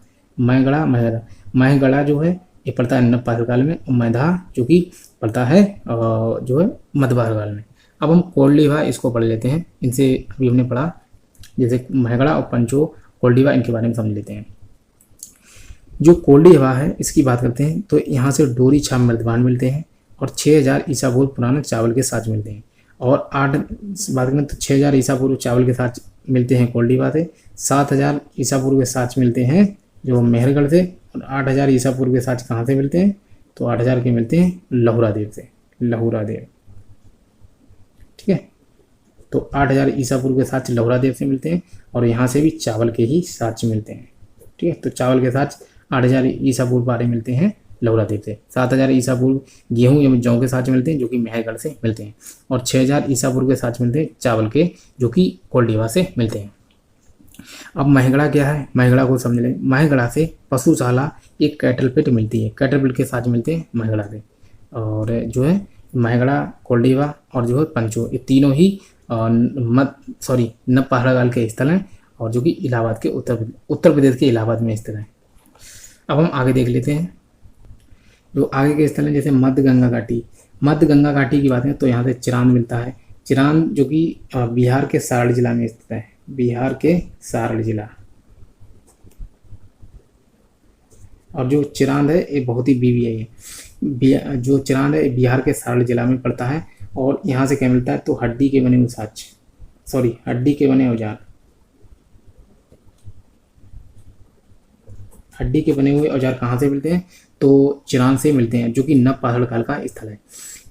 महगड़ा जो है ये पड़ता है नवपाषाण काल में, और मैदाहा जो कि पड़ता है जो है मध्य पाषाण काल में। अब हम कोल्डीवा इसको पढ़ लेते हैं, इनसे अभी हमने पढ़ा, जैसे महगड़ा और पंचो, कोल्डीवा, इनके बारे में समझ लेते हैं। जो कोल्डीवा है इसकी बात करते हैं तो यहाँ से डोरी छाप मृदभांड मिलते हैं, और 6000 ईसा पूर्व पुराने चावल के साथ मिलते हैं। और बात करें तो 6000 ईसा पूर्व चावल के साथ मिलते हैं कोल्डीवा से, 7000 ईसा पूर्व के साथ मिलते हैं जो मेहरगढ़ से, और 8000 ईसा पूर्व के साथ कहाँ से मिलते हैं, तो 8000 के मिलते हैं लहुरादेव से, ठीक है। तो 8000 ईसा पूर्व के साथ लहुरादेव से मिलते हैं, और यहाँ से भी चावल के ही साथ मिलते हैं, ठीक है। तो चावल के साथ 8000 ईसा पूर्व बारे मिलते हैं लहुरादेव से, 7000 ईसा पूर्व गेहूं एवं जौ के साथ मिलते हैं जो कि मेहरगढ़ से मिलते हैं, और 6000 ईसा पूर्व के साथ मिलते हैं चावल के जो कि कोल्डीवा से मिलते हैं। अब महगड़ा क्या है, महगड़ा को समझ लें। महगड़ा से पशुशाला एक कैटल पिट मिलती है, कैटल पिट के साथ मिलते हैं महगड़ा से। और जो है महगड़ा, कोल्डीवा और जो है पंचो, ये तीनों ही नवपाषाण काल के स्थल हैं, और जो कि इलाहाबाद के उत्तर प्रदेश के इलाहाबाद में स्थित है। अब हम आगे देख लेते हैं जो आगे के स्थल हैं, जैसे मध्य गंगा घाटी की बात करें तो यहाँ से चिरांद मिलता है। चिरांद जो कि बिहार के सारण जिला में स्थित है, बिहार के सारण जिला। और जो चिरांद है ये बहुत ही बीवी है, जो चिरांद है बिहार के सारण जिला में पड़ता है। और यहाँ से क्या मिलता है, तो हड्डी के बने औजार, हड्डी के बने हुए औजार कहाँ से मिलते हैं, तो चिरांद से मिलते हैं, जो कि नवपाषाण काल का स्थल है।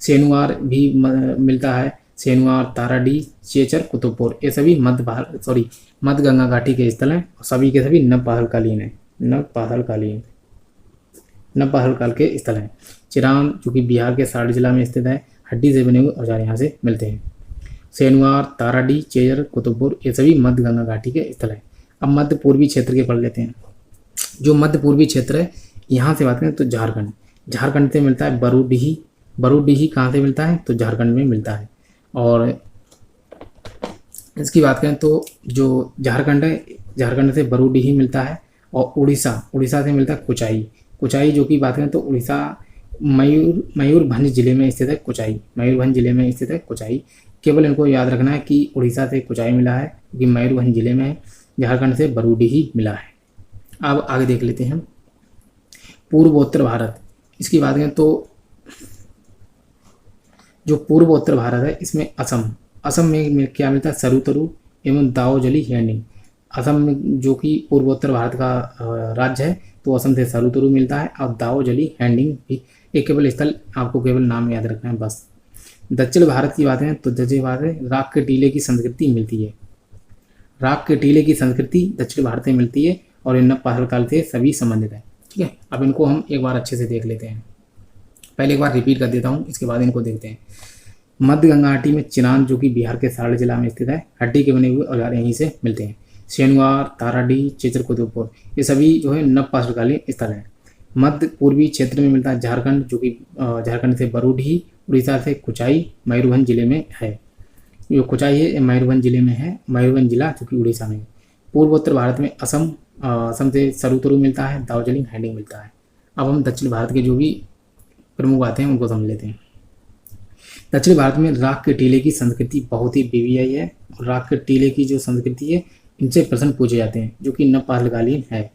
सेनुआर भी मिलता है, सेनुआर, ताराडी, चेचर, कुतुबपुर, ये सभी मध्य गंगा घाटी के स्थल हैं, और सभी के सभी नवपाषाणकालीन है, नवपाषाण काल के स्थल हैं। चिरांद जो कि बिहार के सारण जिला में स्थित है, हड्डी से बने हुए औजार यहाँ से मिलते हैं। सेनुआर, ताराडी, चेजर, कुतुबपुर ये सभी मध्य गंगा घाटी के स्थल है। अब मध्य पूर्वी क्षेत्र के पढ़ लेते हैं। जो मध्य पूर्वी क्षेत्र है यहाँ से बात करें तो झारखंड, झारखंड से मिलता है बरूडीही। बरूडीही कहाँ से मिलता है तो झारखंड में मिलता है। और इसकी बात करें तो जो झारखंड है, झारखंड से बरूडीही मिलता है। और उड़ीसा, उड़ीसा से मिलता है कुचाई। कुचाई जो कि बात करें तो उड़ीसा मयूरभंज जिले में स्थित है कुचाई, मयूरभंज जिले में स्थित है कुचाई। केवल इनको याद रखना है कि उड़ीसा से कुचाई मिला है क्योंकि मयूरभंज जिले में है, झारखंड से बरूडीही मिला है। अब आगे देख लेते हैं पूर्वोत्तर भारत। इसकी बात करें तो जो पूर्वोत्तर भारत है इसमें असम, असम में क्या मिलता है सरुतरु एवं दाओजली हिरणी। असम में जो कि पूर्वोत्तर भारत का राज्य है तो असम से सरुतरु मिलता है और दाओजली हैंडिंग भी। एक केवल स्थल आपको केवल नाम याद रखना है बस। दक्षिण भारत की बात है तो दक्षिण भारत में राख के टीले की संस्कृति मिलती है। राख के टीले की संस्कृति दक्षिण भारत में मिलती है और इन पहल काल से सभी संबंधित है। ठीक है, अब इनको हम एक बार अच्छे से देख लेते हैं। पहले एक बार रिपीट कर देता हूँ, इसके बाद इनको देखते हैं। मध्य गंगा घाटी में चिनान जो कि बिहार के सारण जिला में स्थित है, हड्डी के बने हुए औजार यहीं से मिलते हैं। सेनुआर, ताराडी, चेचर, कुतुबपुर ये सभी जो है नवपाषाणकालीन स्थल है। मध्य पूर्वी क्षेत्र में मिलता है झारखंड जो कि झारखंड से बरूडीही, उड़ीसा से कुचाई, मयूरभंज जिले में है। जो कुचाई है मयूरभंज जिले में है, मयूरभंज जिला जो कि उड़ीसा में है। पूर्वोत्तर भारत में असम, असम से सरुतरु मिलता है, दार्जिलिंग हैंडिंग मिलता है। अब हम दक्षिण भारत के जो भी प्रमुख बातें हैं उनको समझ लेते हैं। दक्षिण भारत में राख के टीले की संस्कृति बहुत ही बीवीआई है और राख के टीले की जो संस्कृति है इनसे प्रश्न पूछे जाते हैं जो कि नवपाषाणकालीन है।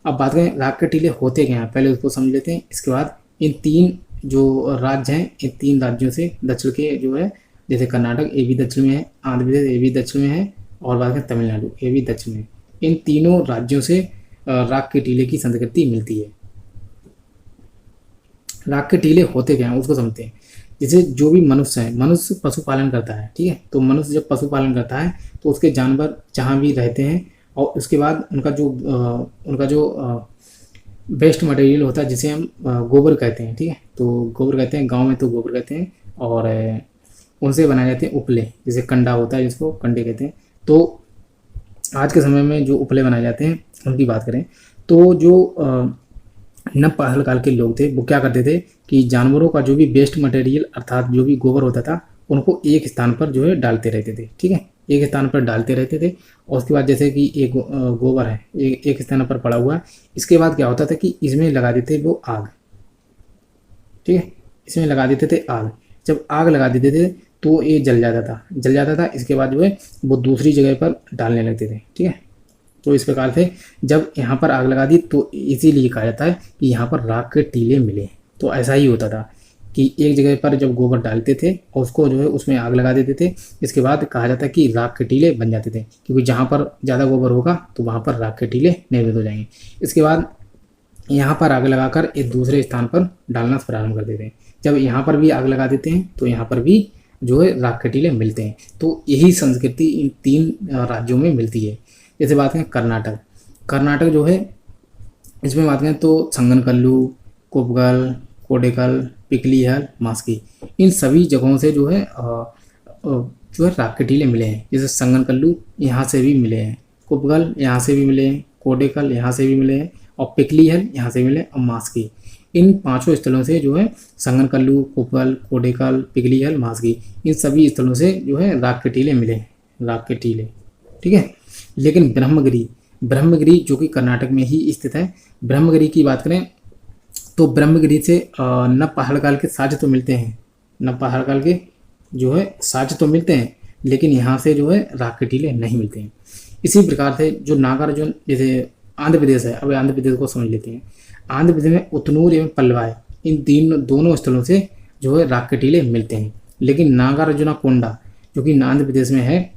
अब बात करें राख के टीले होते क्या हैं, पहले उसको समझ लेते हैं। इसके बाद इन तीन जो राज्य हैं, इन तीन राज्यों से दक्षिण के जो है, जैसे कर्नाटक ये भी दक्षिण में है, आंध्र प्रदेश ये भी दक्षिण में है और बात करें तमिलनाडु ये भी दक्षिण में है। इन तीनों राज्यों से राख के टीले की संस्कृति मिलती है। राख के टीले होते क्या हैं उसको समझते हैं। जैसे जो भी मनुष्य है, मनुष्य पशुपालन करता है, ठीक है, तो मनुष्य जब पशुपालन करता है तो उसके जानवर जहाँ भी रहते हैं और उसके बाद उनका जो वेस्ट मटेरियल होता है जिसे हम गोबर कहते हैं, ठीक है, तो गोबर कहते हैं, गांव में तो गोबर कहते हैं, और उनसे बनाए जाते हैं उपले, जैसे कंडा होता है जिसको कंडे कहते हैं। तो आज के समय में जो उपले बनाए जाते हैं उनकी बात करें तो जो नवपाषाण काल के लोग थे वो क्या करते थे कि जानवरों का जो भी वेस्ट मटेरियल अर्थात जो भी गोबर होता था उनको एक स्थान पर जो है डालते रहते थे, ठीक है, एक स्थान पर डालते रहते थे। और उसके बाद जैसे कि एक गोबर है एक स्थान पर पड़ा हुआ है, इसके बाद क्या होता था कि इसमें लगा देते वो आग, ठीक है, इसमें लगा देते थे आग। जब आग लगा देते थे तो ये जल जाता था। इसके बाद जो है वो दूसरी जगह पर डालने लगते थे, ठीक है। तो इस प्रकार से जब यहाँ पर आग लगा दी तो इसीलिए कहा जाता है कि यहाँ पर राख के टीले मिले। तो ऐसा ही होता था कि एक जगह पर जब गोबर डालते थे और उसको जो है उसमें आग लगा देते थे, इसके बाद कहा जाता है कि राख के टीले बन जाते थे, क्योंकि जहाँ पर ज़्यादा गोबर होगा तो वहाँ पर राख के टीले निर्मित हो जाएंगे। इसके बाद यहाँ पर आग लगाकर एक दूसरे स्थान पर डालना प्रारंभ कर देते हैं। जब यहाँ पर भी आग लगा देते हैं तो यहाँ पर भी जो है राख के टीले मिलते हैं। तो यही संस्कृति इन तीन राज्यों में मिलती है। जैसे बात करें कर्नाटक जो है इसमें बात करें तो संगनकल्लू, कोपगल, कोडेकल, पिकलीहल, मास्की इन सभी जगहों से जो है राख के टीले मिले हैं। जैसे संगनकल्लू यहाँ से भी मिले हैं, कोपगल यहाँ से भी मिले हैं, कोडेकल यहाँ से भी मिले हैं और पिकलीहल यहाँ से मिले और मास्की इन पांचों स्थलों से जो है संगनकल्लू, कोपगल, कोडेकल, पिकलीहल, मास्की इन सभी स्थलों से जो है राख के टीले मिले हैं, राख के टीले, ठीक है। लेकिन ब्रह्मगिरी जो कि कर्नाटक में ही स्थित है, ब्रह्मगिरी की बात करें तो ब्रह्मगिरी से नवपाषाण काल के साक्ष्य तो मिलते हैं, नवपाषाण काल के जो है साक्ष्य तो मिलते हैं, लेकिन यहाँ से जो है राख के टीले नहीं मिलते हैं। इसी प्रकार से जो नागार्जुन जैसे आंध्र प्रदेश है, अब आंध्र प्रदेश को समझ लेते हैं। आंध्र प्रदेश में उतनूर एवं पल्वाई इन दोनों स्थलों से जो है राख के टीले मिलते हैं। लेकिन नागार्जुना कोंडा जो कि आंध्र प्रदेश में है,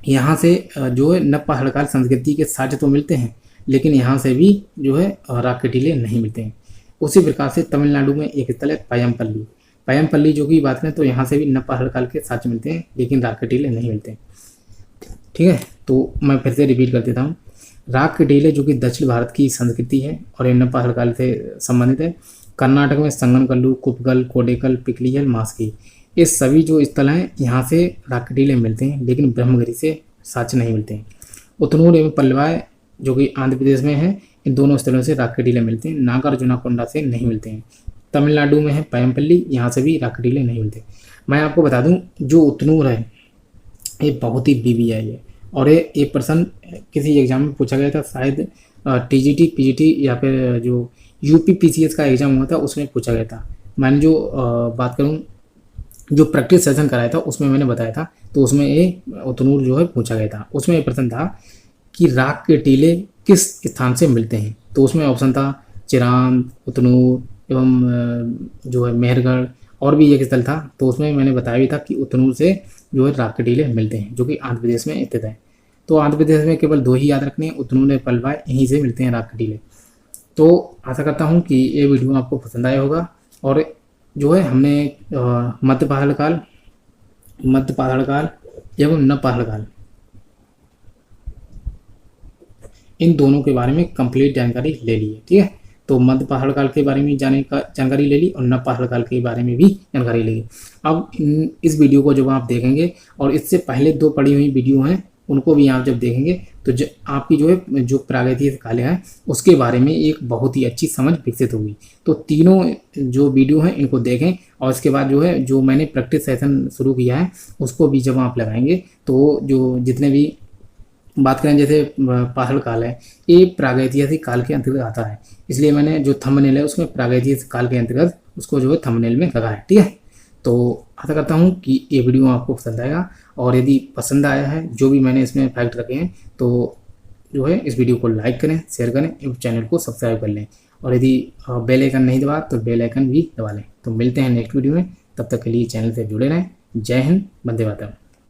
यहाँ से जो है नवपाषाण काल संस्कृति के साक्ष्य तो मिलते हैं, लेकिन यहाँ से भी जो है राख के टीले नहीं मिलते हैं। उसी प्रकार से तमिलनाडु में एक स्थल है पयमपल्ली जो कि बात करें तो यहाँ से भी नवपाषाण काल के साक्ष्य मिलते हैं, लेकिन राख के टीले नहीं मिलते, ठीक है। तो मैं फिर से रिपीट कर देता हूँ। राख के टीले जो कि दक्षिण भारत की संस्कृति है और ये नवपाषाण काल से संबंधित है। कर्नाटक में संगनकल्लू, कुपगल, कोडेकल, पिकलियल, मास्की, ये सभी जो स्थल हैं यहाँ से राख के टीले मिलते हैं, लेकिन ब्रह्मगिरी से साक्ष्य नहीं मिलते हैं। उतनूर एवं पल्लवाय जो कि आंध्र प्रदेश में है, इन दोनों स्थलों से राख के टीले मिलते हैं। नागार्जुनाकोंडा से नहीं मिलते हैं। तमिलनाडु में है पयमपल्ली, यहाँ से भी राख के टीले नहीं मिलते। मैं आपको बता दूं, जो उतनूर है ये बहुत ही BBI है, और ये प्रश्न किसी एग्जाम में पूछा गया था, शायद TGT PGT या फिर जो UP PCS का एग्जाम हुआ था उसमें पूछा गया था। मैंने जो बात करूं, जो प्रैक्टिस सेशन कराया था उसमें मैंने बताया था, तो उसमें ये उतनूर जो है पूछा गया था। उसमें ये प्रश्न था कि राख के टीले किस स्थान से मिलते हैं, तो उसमें ऑप्शन था चिरांद, उतनूर एवं जो है मेहरगढ़, और भी एक स्थल था। तो उसमें मैंने बताया भी था कि उतनूर से जो है राख के टीले मिलते हैं, जो कि आंध्र प्रदेश में स्थित है। तो आंध्र प्रदेश में केवल 2 ही याद रखने हैं, उतनूर और पल्लवाय, यहीं से मिलते हैं राख के टीले। तो आशा करता हूँ कि ये वीडियो आपको पसंद आया होगा। और जो है हमने मध्य पहाड़ काल एवं नव पहाड़ काल, इन दोनों के बारे में कंप्लीट जानकारी ले ली है। ठीक है, तो मध्य पहाड़ काल के बारे में जानकारी ले ली और नव पहाड़ काल के बारे में भी जानकारी ले ली। अब इस वीडियो को जब आप देखेंगे, और इससे पहले 2 पड़ी हुई वीडियो हैं उनको भी आप जब देखेंगे, तो आपकी जो प्रागैतिहासिक कालें हैं उसके बारे में एक बहुत ही अच्छी समझ विकसित होगी। तो तीनों जो वीडियो हैं इनको देखें, और इसके बाद जो है जो मैंने प्रैक्टिस सेशन शुरू किया है उसको भी जब आप लगाएंगे, तो जो जितने भी बात करें, जैसे पहाड़ काल है, ये प्रागैतिहासिक काल के अंतर्गत आता है, इसलिए मैंने जो थंबनेल है उसमें प्रागैतिहासिक काल के अंतर्गत उसको जो है थंबनेल में लगा है। ठीक है, तो आशा करता हूँ कि ये वीडियो आपको पसंद आएगा, और यदि पसंद आया है जो भी मैंने इसमें फैक्ट रखे हैं, तो जो है इस वीडियो को लाइक करें, शेयर करें एवं चैनल को सब्सक्राइब कर लें, और यदि बेल आइकन नहीं दबा तो बेल आइकन भी दबा लें। तो मिलते हैं नेक्स्ट वीडियो में, तब तक के लिए चैनल से जुड़े रहें। जय हिंद, वंदे मातरम।